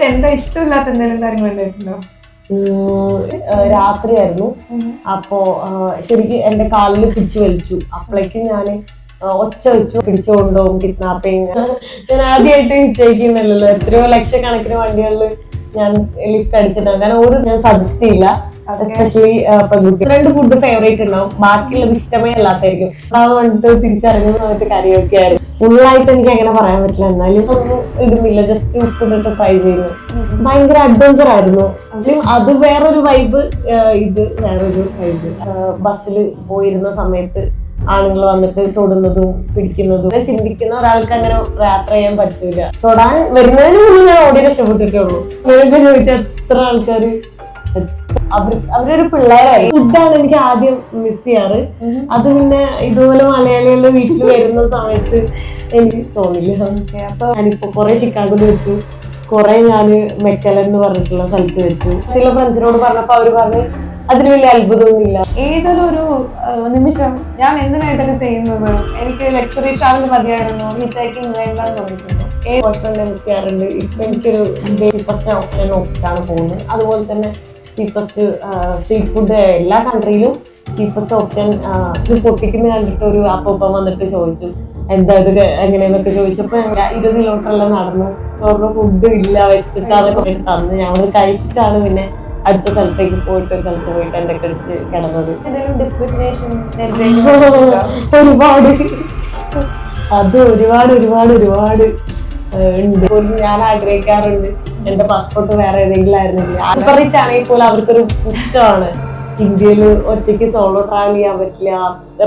അതിനകത്ത് എന്താ ഇഷ്ടമില്ലാത്ത എന്തെങ്കിലും കാര്യങ്ങൾ ഉണ്ടായിട്ടുണ്ടോ? രാത്രിയായിരുന്നു. അപ്പോ ശരിക്കും എന്റെ കാലിൽ പിടിച്ചു വലിച്ചു. അപ്പോഴേക്കും ഞാന് ഒച്ച വെച്ചു, പിടിച്ചുകൊണ്ടുപോകും, കിഡ്നാപ്പിങ്. ഞാൻ ആദ്യമായിട്ട് ഹിറ്റായിക്കുന്നല്ലോ. എത്രയോ ലക്ഷക്കണക്കിന് വണ്ടികളിൽ ഞാൻ ലിഫ്റ്റ് അടിച്ചിട്ടുണ്ടാവും. കാരണം ഒരു ഞാൻ സജസ്റ്റ് ചെയ്യില്ല, എസ്പെഷ്യലി പെൺകുട്ടി. 2 ഫുഡ് ഫേവറേറ്റ് ഉണ്ടാവും, ബാക്കിയുള്ളത് ഇഷ്ടമേ അല്ലാത്തായിരിക്കും. അത് കണ്ടിട്ട് തിരിച്ചറിഞ്ഞ സമയത്ത് കറിയൊക്കെ ആയിരുന്നു. ഫുള്ളായിട്ട് എനിക്ക് അങ്ങനെ പറയാൻ പറ്റില്ല, എന്നാലും ഒന്നും ഇടുന്നില്ല, ജസ്റ്റ് ഉപ്പിട്ടിട്ട് ഫ്രൈ ചെയ്യുന്നു. ഭയങ്കര അഡ്വഞ്ചർ ആയിരുന്നു. അത് വേറൊരു വൈബ്, ഇത് വേറൊരു വൈബ്. ബസ്സിൽ പോയിരുന്ന സമയത്ത് ആണുങ്ങൾ വന്നിട്ട് തൊടുന്നതും പിടിക്കുന്നതും ചിന്തിക്കുന്ന ഒരാൾക്ക് അങ്ങനെ യാത്ര ചെയ്യാൻ പറ്റൂല. തൊടാൻ വരുന്നതിന് മുന്നേ ഞാൻ ഓടി രക്ഷപ്പെട്ടിട്ടുള്ളൂ. അങ്ങനെയൊക്കെ ചോദിച്ചാൽ എത്ര ആൾക്കാര് അവരൊരു പിള്ളേരായി. ഫുഡാണ് എനിക്ക് ആദ്യം മിസ് ചെയ്യാറ്. അത് പിന്നെ ഇതുപോലെ മലയാളികളുടെ വീട്ടിൽ വരുന്ന സമയത്ത് എനിക്ക് തോന്നില്ല. അപ്പൊ ഞാനിപ്പോ കുറെ ഷിക്കാഗോയിൽ വെച്ചു, കുറെ ഞാന് മെക്കലൻ എന്ന് പറഞ്ഞിട്ടുള്ള സ്ഥലത്ത് വെച്ചു. ചില ഫ്രണ്ട്സിനോട് പറഞ്ഞപ്പോ അവര് പറഞ്ഞു അതിന് വലിയ അത്ഭുതമൊന്നുമില്ല. ഏതൊരു നിമിഷം ഞാൻ എന്തിനായിട്ടൊക്കെ ചെയ്യുന്നത്, എനിക്ക് ലക്ഷറി ട്രാവൽ മതിയായിരുന്നു, ഹിച്ചാക്കിങ് വേണ്ടെന്ന് തോന്നിയിട്ടുണ്ട്. മിസ് ചെയ്യാറുണ്ട്. ഇപ്പൊ എനിക്കൊരു ചീപ്പസ്റ്റ് ഓപ്ഷൻ നോക്കിയിട്ടാണ് പോകുന്നത്. അതുപോലെ തന്നെ ചീപ്പസ്റ്റ് സ്ട്രീറ്റ് ഫുഡ് എല്ലാ കൺട്രിയിലും ചീപ്പസ്റ്റ് ഓപ്ഷൻ. ഇത് പൊട്ടിക്കുന്ന കണ്ടിട്ട് ഒരു അപ്പം വന്നിട്ട് ചോദിച്ചു എന്താ ഇത് എങ്ങനെയെന്നൊക്കെ ചോദിച്ചപ്പോ 20 കിലോമീറ്ററെല്ലാം നടന്നു. അവരുടെ ഫുഡ് ഇല്ല, വെച്ചിട്ട് അതൊക്കെ തന്ന് ഞങ്ങൾ കഴിച്ചിട്ടാണ് പിന്നെ അടുത്ത സ്ഥലത്തേക്ക് പോയിട്ട് ഒരു സ്ഥലത്ത് പോയിട്ട് എന്റെ കഴിച്ച് കിടന്നത്. ഒരുപാട് അത് ഒരുപാട് ഉണ്ട്. ഞാൻ ആഗ്രഹിക്കാറുണ്ട് എന്റെ പാസ്പോർട്ട് വേറെ ഏതെങ്കിലും ആയിരുന്നില്ല. റിച്ച് ആണെങ്കിൽ പോലും അവർക്കൊരു പുച്ഛമാണ്. ഇന്ത്യയിൽ ഒറ്റയ്ക്ക് സോളോ ട്രാവൽ ചെയ്യാൻ പറ്റില്ല,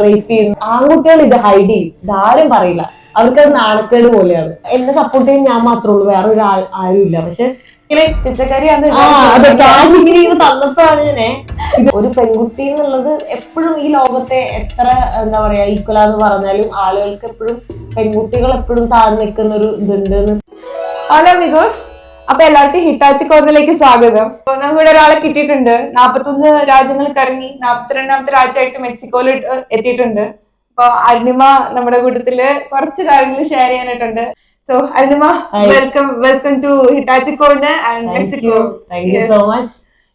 റേപ്പ് ചെയ്യുന്നു. ആൺകുട്ടികൾ ഇത് ഹൈഡ് ചെയ്യും, ഇതാരും പറയില്ല. അവർക്കത് നാണക്കേട് പോലെയാണ്. എന്നെ സപ്പോർട്ട് ചെയ്യാൻ ഞാൻ മാത്രമേ ഉള്ളൂ, വേറെ ആരും ഇല്ല. പക്ഷെ തന്നപ്പോഴാണ് ഞാനേ ഒരു പെൺകുട്ടി എന്നുള്ളത് എപ്പോഴും ഈ ലോകത്തെ എത്ര എന്താ പറയാ ഈക്വലാന്ന് പറഞ്ഞാലും ആളുകൾക്ക് എപ്പോഴും പെൺകുട്ടികൾ എപ്പോഴും താഴ്ന്നു നിൽക്കുന്ന ഒരു ഇതുണ്ട്. ഹലോ മിഗോസ്, അപ്പൊ എല്ലാവർക്കും ഹിറ്റാച്ചി കോർണറിലേക്ക് സ്വാഗതം. നമുക്കിവിടെ ഒരാളെ കിട്ടിയിട്ടുണ്ട്. 41 രാജ്യങ്ങൾ കറങ്ങി 42ാമത്തെ രാജ്യമായിട്ട് മെക്സിക്കോയിൽ എത്തിയിട്ടുണ്ട്. അപ്പൊ അരുണിമ നമ്മുടെ കൂട്ടത്തില് കുറച്ച് കാര്യങ്ങൾ share ചെയ്യാനായിട്ടുണ്ട്. So Arunima, welcome to Hitachi Corner and Mexico. Thank you so much.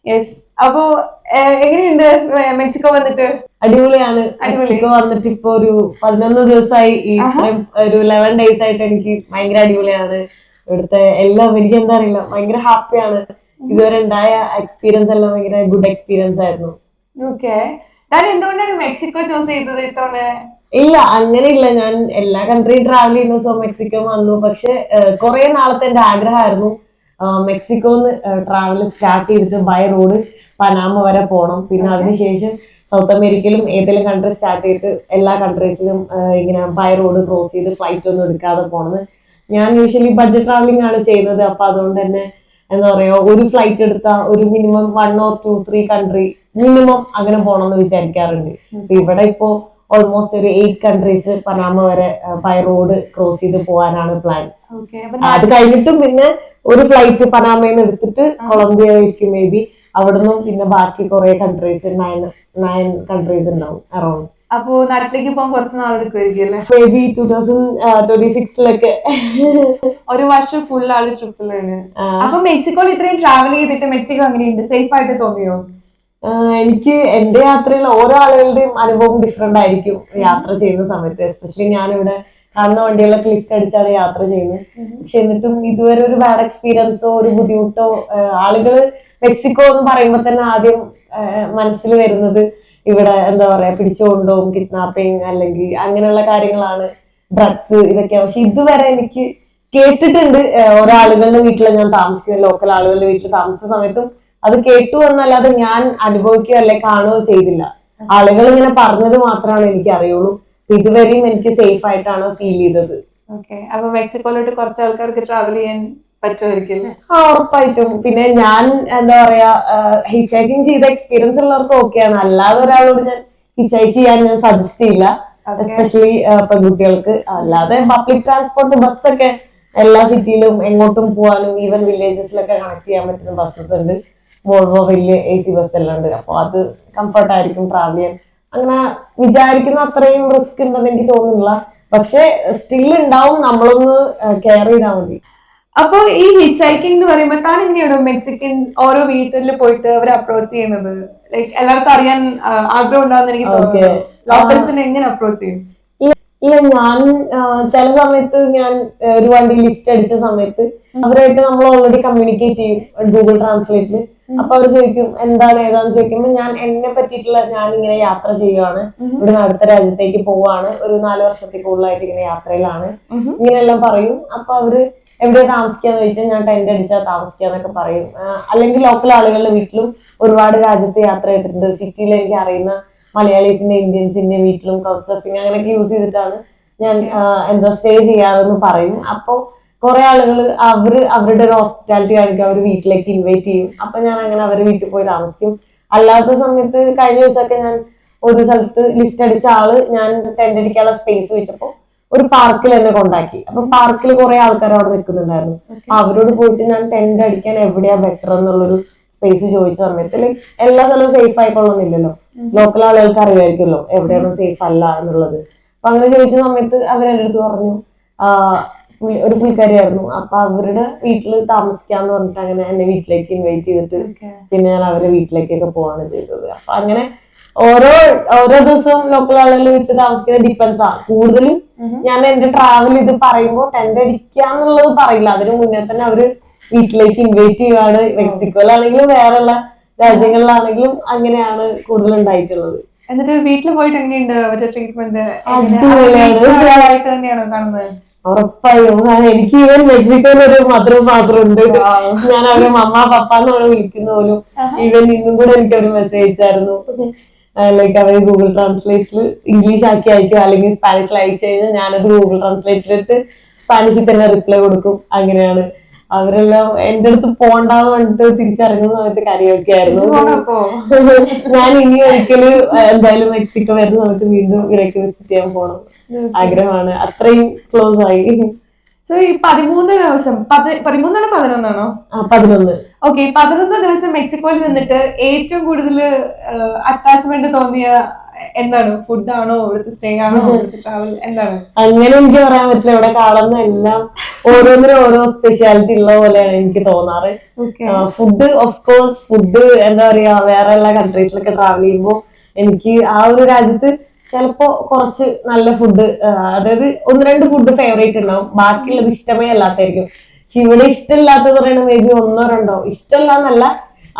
Yes. അപ്പൊ എങ്ങനെയുണ്ട് മെക്സിക്കോ വന്നിട്ട്? അടിപൊളിയാണ്. മെക്സിക്കോ വന്നിട്ട് ഇപ്പൊ ഒരു 11 ദിവസമായി. ഒരു 11 ഡേയ്സ് ആയിട്ട് എനിക്ക് ഭയങ്കര അടിപൊളിയാണ്. ഇവിടുത്തെ എല്ലാം എനിക്ക് എന്താ അറിയില്ല, ഭയങ്കര ഹാപ്പിയാണ്. ഇതുവരെ ഉണ്ടായ എക്സ്പീരിയൻസ് എല്ലാം ഭയങ്കര ഗുഡ് എക്സ്പീരിയൻസ് ആയിരുന്നു. ഓക്കെ, ഞാൻ എന്തുകൊണ്ടാണ് മെക്സിക്കോ ചൂസ് ചെയ്തത് ഇത്തവണ? ഇല്ല, അങ്ങനെയില്ല. ഞാൻ എല്ലാ കൺട്രിയും ട്രാവൽ ചെയ്യുന്നു, സോ മെക്സിക്കോ വന്നു. പക്ഷെ കുറെ നാളത്തെ എന്റെ ആഗ്രഹമായിരുന്നു മെക്സിക്കോന്ന് ട്രാവൽ സ്റ്റാർട്ട് ചെയ്തിട്ട് ബൈ റോഡ് പനാമ വരെ പോകണം. പിന്നെ അതിനുശേഷം സൗത്ത് അമേരിക്കയിലും ഏതെങ്കിലും കൺട്രി സ്റ്റാർട്ട് ചെയ്തിട്ട് എല്ലാ കൺട്രീസിലും ഇങ്ങനെ ബൈ റോഡ് ക്രോസ് ചെയ്ത് ഫ്ലൈറ്റ് ഒന്നും എടുക്കാതെ പോണെന്ന്. ഞാൻ യൂഷ്വലി ബഡ്ജറ്റ് ട്രാവലിംഗ് ആണ് ചെയ്യുന്നത്. അപ്പൊ അതുകൊണ്ട് തന്നെ എന്താ പറയാ, ഒരു ഫ്ലൈറ്റ് എടുത്താൽ ഒരു മിനിമം 1 or 2, 3 കൺട്രി മിനിമം അങ്ങനെ പോകണമെന്ന് വിചാരിക്കാറുണ്ട്. ഇവിടെ ഇപ്പോ ഓൾമോസ്റ്റ് ഒരു 8 കൺട്രീസ് പനാമ വരെ ബൈ റോഡ് ക്രോസ് ചെയ്ത് പോകാനാണ് പ്ലാൻ. അത് കഴിഞ്ഞിട്ടും പിന്നെ ഒരു ഫ്ലൈറ്റ് പനാമയിൽ നിന്ന് എടുത്തിട്ട് കൊളംബിയ ആയിരിക്കും മേ ബി. അവിടുന്ന് പിന്നെ ബാക്കി കുറെ കൺട്രീസ് 9 കൺട്രീസ് ഉണ്ടാവും അറൌണ്ട്. അപ്പൊ നാട്ടിലേക്ക് പോകാൻ കുറച്ച് നാളെടുക്കുമായിരിക്കും, മേ ബി 2026 ഒരു വർഷം ഫുൾ ആള് ട്രിപ്പിലാണ്. അപ്പൊ മെക്സിക്കോയിൽ ഇത്രയും ട്രാവൽ ചെയ്തിട്ട് മെക്സിക്കോ എങ്ങനെയുണ്ട്? സേഫ് ആയിട്ട് തോന്നിയോ? എനിക്ക് എന്റെ യാത്രയിൽ ഓരോ ആളുകളുടെയും അനുഭവം ഡിഫറെന്റ് ആയിരിക്കും യാത്ര ചെയ്യുന്ന സമയത്ത്. എസ്പെഷ്യലി ഞാനിവിടെ കാണുന്ന വണ്ടികളൊക്കെ ലിഫ്റ്റ് അടിച്ചാണ് യാത്ര ചെയ്യുന്നത്. പക്ഷെ എന്നിട്ടും ഇതുവരെ ഒരു ബാഡ് എക്സ്പീരിയൻസോ ഒരു ബുദ്ധിമുട്ടോ ആളുകൾ മെക്സിക്കോ എന്ന് പറയുമ്പോൾ തന്നെ ആദ്യം മനസ്സിൽ വരുന്നത് ഇവിടെ എന്താ പറയാ പിടിച്ചുകൊണ്ടുപോകും, കിഡ്നാപ്പിങ് അല്ലെങ്കിൽ അങ്ങനെയുള്ള കാര്യങ്ങളാണ്, ഡ്രഗ്സ് ഇതൊക്കെ. പക്ഷെ ഇതുവരെ എനിക്ക് കേട്ടിട്ടുണ്ട് ഓരോ ആളുകളുടെ വീട്ടിൽ ഞാൻ താമസിക്കുന്ന ലോക്കൽ ആളുകളുടെ വീട്ടിൽ താമസിച്ച സമയത്തും അത് കേട്ടു എന്നല്ലാതെ ഞാൻ അനുഭവിക്കുകയോ അല്ലെ കാണുകയോ ചെയ്തില്ല. ആളുകൾ ഇങ്ങനെ പറഞ്ഞത് മാത്രമാണ് എനിക്ക് അറിയുള്ളൂ. ഇതുവരെയും എനിക്ക് സേഫ് ആയിട്ടാണ് ഫീൽ ചെയ്തത്. അപ്പൊ മെക്സിക്കോയിലോട്ട് കുറച്ച് ആൾക്കാർക്ക് ട്രാവൽ ചെയ്യാൻ പറ്റുമായിരിക്കും? ഉറപ്പായിട്ടും. പിന്നെ ഞാൻ എന്താ പറയാ ഹിച്ചാക്കിങ് ചെയ്ത എക്സ്പീരിയൻസ് ഉള്ളവർക്ക് ഓക്കെയാണ്. അല്ലാതെ ഒരാളോട് ഞാൻ ഹിച്ചാക്ക് ചെയ്യാൻ ഞാൻ സജസ്റ്റ് ചെയ്യില്ല, എസ്പെഷ്യലി പെൺകുട്ടികൾക്ക്. അല്ലാതെ പബ്ലിക് ട്രാൻസ്പോർട്ട് ബസ്സൊക്കെ എല്ലാ സിറ്റിയിലും എങ്ങോട്ടും പോകാനും ഈവൻ വില്ലേജസിലൊക്കെ കണക്ട് ചെയ്യാൻ പറ്റുന്ന ബസ്സസ് ഉണ്ട്. വോൾവോ വലിയ AC ബസ് എല്ലാം ഉണ്ട്. അപ്പൊ അത് കംഫർട്ട് ആയിരിക്കും ട്രാവൽ ചെയ്യാൻ. അങ്ങനെ വിചാരിക്കുന്ന അത്രയും റിസ്ക് ഉണ്ടെന്ന് എനിക്ക് തോന്നുന്നില്ല. പക്ഷെ സ്റ്റിൽ ഉണ്ടാവും, നമ്മളൊന്ന് കെയർ ചെയ്താൽ മതി. അപ്പൊ ഈ ഹിച്ച് ഹൈക്കിംഗ് എന്ന് പറയുമ്പോ താൻ എങ്ങനെയാണോ മെക്സിക്കൻ ഓരോ വീട്ടിൽ പോയിട്ട് അവരെ അപ്രോച്ച് ചെയ്യുന്നത്? ലൈക്ക് എല്ലാവർക്കും അറിയാൻ ആഗ്രഹം ഉണ്ടാവുന്ന എനിക്ക് തോന്നുന്നു. ലോക്കൽസിനെ എങ്ങനെ അപ്രോച്ച് ചെയ്യും? ഇല്ല, ഞാൻ ചില സമയത്ത് ഞാൻ ഒരു വണ്ടി ലിഫ്റ്റ് അടിച്ച സമയത്ത് അവരായിട്ട് നമ്മൾ ഓൾറെഡി കമ്മ്യൂണിക്കേറ്റ് ചെയ്യും ഗൂഗിൾ ട്രാൻസ്ലേറ്റില്. അപ്പൊ അവർ ചോദിക്കും എന്താണ് ഏതാന്ന് ചോദിക്കുമ്പോ ഞാൻ എന്നെ പറ്റിയിട്ടുള്ള ഞാൻ ഇങ്ങനെ യാത്ര ചെയ്യുകയാണ്, ഇവിടെ അടുത്ത രാജ്യത്തേക്ക് പോവാണ്, ഒരു 4 വർഷത്തിൽ കൂടുതലായിട്ട് ഇങ്ങനെ യാത്രയിലാണ്, ഇങ്ങനെയെല്ലാം പറയും. അപ്പൊ അവര് എവിടെ താമസിക്കാന്ന് ചോദിച്ചാൽ ഞാൻ ടെന്റ് അടിച്ചാൽ താമസിക്കാന്നൊക്കെ പറയും. അല്ലെങ്കിൽ ലോക്കൽ ആളുകളുടെ വീട്ടിലും ഒരുപാട് രാജ്യത്ത് യാത്ര ചെയ്തിട്ടുണ്ട്. സിറ്റിയിൽ എനിക്ക് അറിയുന്ന മലയാളീസിന്റെ ഇന്ത്യൻസിന്റെ വീട്ടിലും കൗച്ച് സർഫിങ് അങ്ങനെയൊക്കെ യൂസ് ചെയ്തിട്ടാണ് ഞാൻ സ്റ്റേ ചെയ്യാറെന്ന് പറയും. അപ്പൊ കുറെ ആളുകൾ അവരുടെ ഒരു ഹോസ്പിറ്റാലിറ്റി കാണിക്കും, അവർ വീട്ടിലേക്ക് ഇൻവൈറ്റ് ചെയ്യും. അപ്പൊ ഞാൻ അങ്ങനെ അവരുടെ വീട്ടിൽ പോയി താമസിക്കും. അല്ലാത്ത സമയത്ത് കഴിഞ്ഞ ദിവസമൊക്കെ ഞാൻ ഒരു സ്ഥലത്ത് ലിഫ്റ്റ് അടിച്ച ആള് ഞാൻ ടെന്റ് അടിക്കാനുള്ള സ്പേസ് ചോദിച്ചപ്പോ ഒരു പാർക്കിൽ എന്നെ കൊണ്ടാക്കി. അപ്പൊ പാർക്കിൽ കുറെ ആൾക്കാർ അവിടെ നിൽക്കുന്നുണ്ടായിരുന്നു. അപ്പൊ അവരോട് പോയിട്ട് ഞാൻ ടെന്റ് അടിക്കാൻ എവിടെയാ ബെറ്റർ എന്നുള്ളൊരു സ്പേസ് ചോദിച്ച സമയത്ത് ലൈക്ക് എല്ലാ സ്ഥലവും സേഫ് ആയിക്കൊള്ളുന്നില്ലല്ലോ, ലോക്കൽ ആളുകൾക്ക് അറിയായിരിക്കുമല്ലോ എവിടെയാണ് സേഫ് അല്ല എന്നുള്ളത്. അപ്പൊ അങ്ങനെ ചോദിച്ച സമയത്ത് അവരെന്റെ അടുത്ത് പറഞ്ഞു ഒരു പുള്ളിക്കാരിയായിരുന്നു, അപ്പൊ അവരുടെ വീട്ടിൽ താമസിക്കാന്ന് പറഞ്ഞിട്ട് അങ്ങനെ എന്നെ വീട്ടിലേക്ക് ഇൻവൈറ്റ് ചെയ്തിട്ട് പിന്നെ ഞാൻ അവരുടെ വീട്ടിലേക്കൊക്കെ പോവാണ് ചെയ്തത്. അപ്പൊ അങ്ങനെ ഓരോ ദിവസവും ലോക്കൽ ആളുകൾ വീട്ടിൽ താമസിക്കുന്നത് ഡിപ്പെൻസ് ആണ്. കൂടുതലും ഞാൻ എന്റെ ട്രാവൽ ഇത് പറയുമ്പോൾ ടെന്റ് അടിക്കാന്നുള്ളത് പറയില്ല, അതിനു മുന്നേ തന്നെ അവര് വീട്ടിലേക്ക് ഇൻവൈറ്റ് ചെയ്യുകയാണ്. മെക്സിക്കോയിലാണെങ്കിലും വേറെയുള്ള രാജ്യങ്ങളിലാണെങ്കിലും അങ്ങനെയാണ് കൂടുതൽ ഉണ്ടായിട്ടുള്ളത്. എന്നിട്ട് വീട്ടിൽ പോയിട്ട് എങ്ങനെയുണ്ട് അവരുടെ ട്രീറ്റ്മെന്റ്? തന്നെയാണോ കാണുന്നത്? ഉറപ്പായും. എനിക്ക് ഈവൻ മെക്സിക്കോയിൽ ഒരു മാത്രം ഉണ്ട്. ഞാൻ അവരെ മമ്മ പപ്പ എന്നാണ് വിളിക്കുന്ന പോലും. ഈവൻ ഇന്നും കൂടെ എനിക്ക് ഒരു മെസ്സേജ് അയച്ചായിരുന്നു. ലൈക്ക് അവര് ഗൂഗിൾ ട്രാൻസ്ലേറ്റിൽ ഇംഗ്ലീഷ് ആക്കി അയക്കും, അല്ലെങ്കിൽ സ്പാനിഷിൽ അയച്ചു കഴിഞ്ഞാൽ ഞാനത് ഗൂഗിൾ ട്രാൻസ്ലേറ്റിലിട്ട് സ്പാനിഷിൽ തന്നെ റിപ്ലൈ കൊടുക്കും. അങ്ങനെയാണ് അവരെല്ലാം എന്റെ അടുത്ത് പോണ്ടാന്ന് പറഞ്ഞിട്ട് തിരിച്ചറിയുന്ന സമയത്ത് കരയൊക്കെ ആയിരുന്നു. ഞാൻ ഇനി ഒരിക്കലും എന്തായാലും മെക്സിക്കോ വരുന്ന സമയത്ത് വീണ്ടും ഇടയ്ക്ക് വിസിറ്റ് ചെയ്യാൻ പോകണം ആഗ്രഹമാണ്. അത്രയും ക്ലോസ് ആയി. സോ ഈ 13 ദിവസം 13 11 11. ഓക്കെ, 11 ദിവസം മെക്സിക്കോയിൽ നിന്നിട്ട് ഏറ്റവും കൂടുതൽ അറ്റാച്ച്മെന്റ് തോന്നിയ എന്താണ്? ഫുഡാണോ, ഇവിടുത്തെ സ്റ്റേ ആണോ, ഇവിടുത്തെ ട്രാവൽ എന്താണ്? അങ്ങനെ എനിക്ക് പറയാൻ പറ്റില്ല. ഇവിടെ കാണുന്ന എല്ലാം ഓരോന്നിനും ഓരോ സ്പെഷ്യാലിറ്റി ഉള്ള പോലെയാണ് എനിക്ക് തോന്നാറ്. ഫുഡ് ഓഫ് കോഴ്സ് ഫുഡ് എന്താ പറയാ, വേറെ എല്ലാ കൺട്രീസിലൊക്കെ ട്രാവൽ ചെയ്യുമ്പോൾ എനിക്ക് ആ ഒരു രാജ്യത്ത് ചിലപ്പോ കുറച്ച് നല്ല ഫുഡ്, അതായത് 1-2 ഫുഡ് ഫേവറേറ്റ് ഉണ്ടാവും, ബാക്കിയുള്ളത് ഇഷ്ടമേ അല്ലാത്തായിരിക്കും. പക്ഷെ ഇവിടെ ഇഷ്ടമില്ലാത്തത് പറയണ മേ ബി 1-2 ഇഷ്ടമല്ല എന്നല്ല,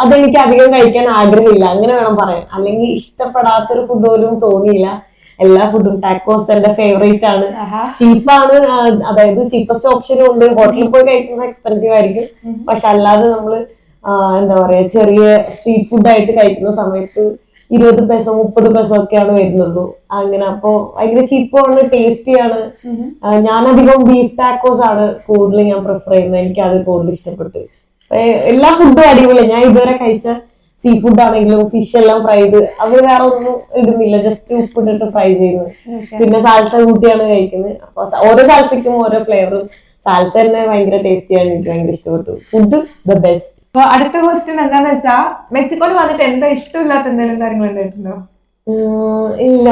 അതെനിക്ക് അധികം കഴിക്കാൻ ആഗ്രഹമില്ല അങ്ങനെ വേണം പറയാൻ. അല്ലെങ്കിൽ ഇഷ്ടപ്പെടാത്തൊരു ഫുഡ് പോലും തോന്നിയില്ല. എല്ലാ ഫുഡും ടാക്കോസ് എന്റെ ഫേവറേറ്റ് ആണ്. ചീപ്പാണ്, അതായത് ചീപ്പസ്റ്റ് ഓപ്ഷനും ഉണ്ട്. ഹോട്ടലിൽ പോയി കഴിക്കുമ്പോൾ എക്സ്പെൻസീവ് ആയിരിക്കും. പക്ഷെ അല്ലാതെ നമ്മള് എന്താ പറയാ ചെറിയ സ്ട്രീറ്റ് ഫുഡ് ആയിട്ട് കഴിക്കുന്ന സമയത്ത് 20 പെസോ 30 പെസോ ഒക്കെയാണ് വരുന്നുള്ളൂ. അങ്ങനെ അപ്പൊ ഭയങ്കര ചീപ്പാണ്, ടേസ്റ്റിയാണ്. ഞാനധികം ബീഫ് ടാക്കോസ് ആണ് കൂടുതൽ ഞാൻ പ്രിഫർ ചെയ്യുന്നത്. എനിക്ക് അത് കൂടുതൽ ഇഷ്ടപ്പെട്ടു. എല്ലാ ഫുഡും അടിപൊളി. ഞാൻ ഇതുവരെ കഴിച്ച സീ ഫുഡ് ആണെങ്കിലും ഫിഷ് എല്ലാം ഫ്രൈ ചെയ്ത് അവര് വേറെ ഒന്നും ഇടുന്നില്ല, ജസ്റ്റ് ഉപ്പിട്ടിട്ട് ഫ്രൈ ചെയ്യുന്നത്. പിന്നെ സാൽസ കൂട്ടിയാണ് കഴിക്കുന്നത്. അപ്പൊ ഓരോ സാൽസയ്ക്കും ഓരോ ഫ്ലേവറും. സാൽസ തന്നെ ഭയങ്കര ടേസ്റ്റിയാണ്, എനിക്ക് ഭയങ്കര ഇഷ്ടപ്പെട്ടു. Food the best. അപ്പൊ അടുത്ത ക്വസ്റ്റ്യൻ എന്താന്ന് വെച്ചാ, മെക്സിക്കോയിൽ വന്നിട്ട് എന്താ ഇഷ്ടമില്ലാത്ത എന്തെങ്കിലും കാര്യങ്ങൾ ഉണ്ടായിട്ടുണ്ടോ? ഇല്ല,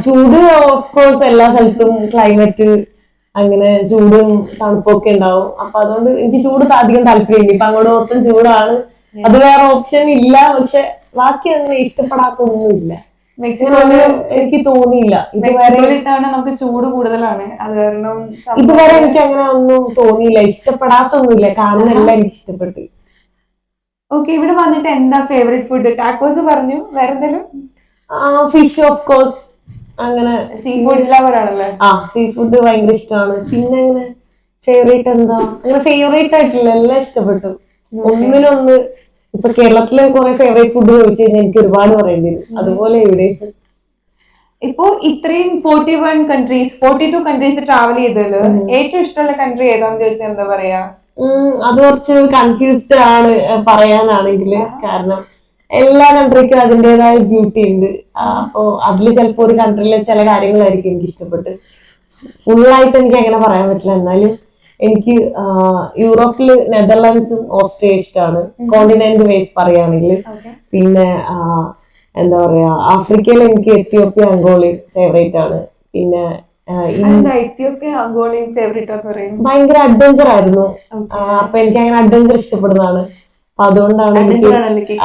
ചൂട് ഓഫ് കോഴ്സ് എല്ലാ സ്ഥലത്തും ക്ലൈമറ്റ് അങ്ങനെ ചൂടും തണുപ്പൊക്കെ ഉണ്ടാവും. അപ്പൊ അതുകൊണ്ട് എനിക്ക് ചൂട് അധികം താല്പര്യമില്ല. ഇപ്പൊ അങ്ങോട്ട് മൊത്തം ചൂടാണ്, അത് വേറെ ഓപ്ഷൻ ഇല്ല. പക്ഷെ ബാക്കി അങ്ങനെ ഇഷ്ടപ്പെടാത്തൊന്നുമില്ല മെക്സിക്കോയില്, എനിക്ക് തോന്നിയില്ല ഇതുവരെ. നമുക്ക് ചൂട് കൂടുതലാണ്, അത് കാരണം ഇതുവരെ എനിക്ക് അങ്ങനെ ഒന്നും തോന്നിയില്ല. ഇഷ്ടപ്പെടാത്തൊന്നുമില്ല, കാണുന്നെല്ലാം എനിക്ക് ഇഷ്ടപ്പെട്ടു. ഓക്കെ, ഇവിടെ വന്നിട്ട് എന്താ ഫേവറേറ്റ് ഫുഡ്? ടാക്കോസ് പറഞ്ഞു, വേറെ എന്തെങ്കിലും? Fish of course. അങ്ങനെ സീ ഫുഡ് ലവർ ആണല്ലേ? സീ ഫുഡ് ഭയങ്കര ഇഷ്ടമാണ്. പിന്നെ അങ്ങനെ ഫേവറേറ്റ് എന്താ, അങ്ങനെ ഫേവറേറ്റ് ആയിട്ടില്ല, എല്ലാം ഇഷ്ടപ്പെട്ടു. ഒന്നിനൊന്ന്. ഇപ്പൊ കേരളത്തിലെ കുറെ ഫേവറേറ്റ് ഫുഡ് ചോദിച്ചു കഴിഞ്ഞാൽ എനിക്ക് ഒരുപാട് പറയേണ്ടി വരും. അതുപോലെ ഇവിടെ ഇപ്പോ ഇത്രയും 42 കൺട്രീസ് ട്രാവൽ ചെയ്തതില് ഏറ്റവും ഇഷ്ടമുള്ള കൺട്രി ഏതാന്ന് ചോദിച്ചാൽ എന്താ പറയാ? അത് കുറച്ച് കൺഫ്യൂസ്ഡ് ആണ് പറയാനാണെങ്കിൽ. കാരണം എല്ലാ കൺട്രിക്കും അതിൻ്റെതായ ബ്യൂട്ടി ഉണ്ട്. അപ്പോ അതിൽ ചിലപ്പോ ഒരു കൺട്രിയിലെ ചില കാര്യങ്ങളായിരിക്കും എനിക്ക് ഇഷ്ടപ്പെട്ട്. ഫുള്ളായിട്ട് എനിക്ക് അങ്ങനെ പറയാൻ പറ്റില്ല. എന്നാലും എനിക്ക് യൂറോപ്പില് നെതർലാൻഡ്സും ഓസ്ട്രിയ ഇഷ്ടമാണ്, കോണ്ടിനെന്റ് വൈസ് പറയുകയാണെങ്കിൽ. പിന്നെ എന്താ പറയാ, ആഫ്രിക്കയിൽ എനിക്ക് എത്യോപ്യ അങ്കോളി ഫേവറേറ്റ് ആണ്. പിന്നെ എത്യോപ്യ അങ്കോളയും ഫേവറേറ്റ് എന്ന് പറയുന്നത് ഭയങ്കര അഡ്വഞ്ചർ ആയിരുന്നു. അപ്പൊ എനിക്ക് അങ്ങനെ അഡ്വഞ്ചർ ഇഷ്ടപ്പെടുന്നതാണ്. അപ്പൊ അതുകൊണ്ടാണ് എനിക്ക്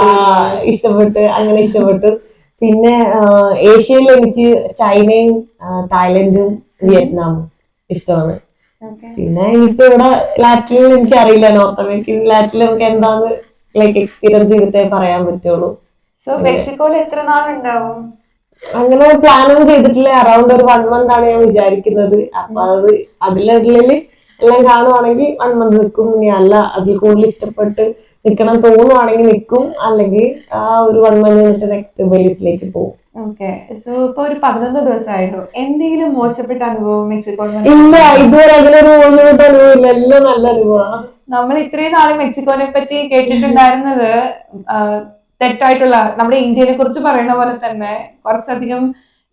ഇഷ്ടപ്പെട്ട് അങ്ങനെ ഇഷ്ടപ്പെട്ടു. പിന്നെ ഏഷ്യയിൽ എനിക്ക് ചൈനയും തായ്ലൻഡും വിയറ്റ്നാമും ഇഷ്ടമാണ്. പിന്നെ എനിക്ക് ഇവിടെ ലാറ്റിനിൽ എനിക്ക് അറിയില്ല, നോർത്ത് അമേരിക്കൻ ലാറ്റിനിൽ നമുക്ക് എന്താന്ന് ലൈക്ക് എക്സ്പീരിയൻസ് ചെയ്തിട്ടേ പറയാൻ പറ്റുള്ളൂ. സോ മെക്സിക്കോയിൽ എത്ര നാളുണ്ടാവും? അങ്ങനെ പ്ലാനൊന്നും ചെയ്തിട്ടില്ല. അറൌണ്ട് ഒരു 1 month ആണ് ഞാൻ വിചാരിക്കുന്നത്. അപ്പൊ അതിലുള്ളിൽ എല്ലാം കാണുവാണെങ്കിൽ 1 month നിൽക്കും. ഇനി അല്ല അതിൽ കൂടുതൽ ഇഷ്ടപ്പെട്ട് നിൽക്കണം തോന്നുവാണെങ്കിൽ നിൽക്കും, അല്ലെങ്കിൽ ആ ഒരു 1 month കഴിഞ്ഞിട്ട് നെക്സ്റ്റ് ബെലീസിലേക്ക് പോകും. ഓക്കെ. സോ ഇപ്പൊ ഒരു 11 ദിവസമായിരുന്നു, എന്തെങ്കിലും മോശപ്പെട്ട അനുഭവം മെക്സിക്കോ? ഇല്ല, ഇതുവരെ അങ്ങനെ ഒരു മോശപ്പെട്ട അനുഭവമില്ല, എല്ലാം നല്ല അനുഭവമാണ്. നമ്മൾ ഇത്രയും നാളെ മെക്സിക്കോനെ പറ്റി കേട്ടിട്ടുണ്ടായിരുന്നത് തെറ്റായിട്ടുള്ള, നമ്മുടെ ഇന്ത്യയെ കുറിച്ച് പറയുന്ന പോലെ തന്നെ കുറച്ചധികം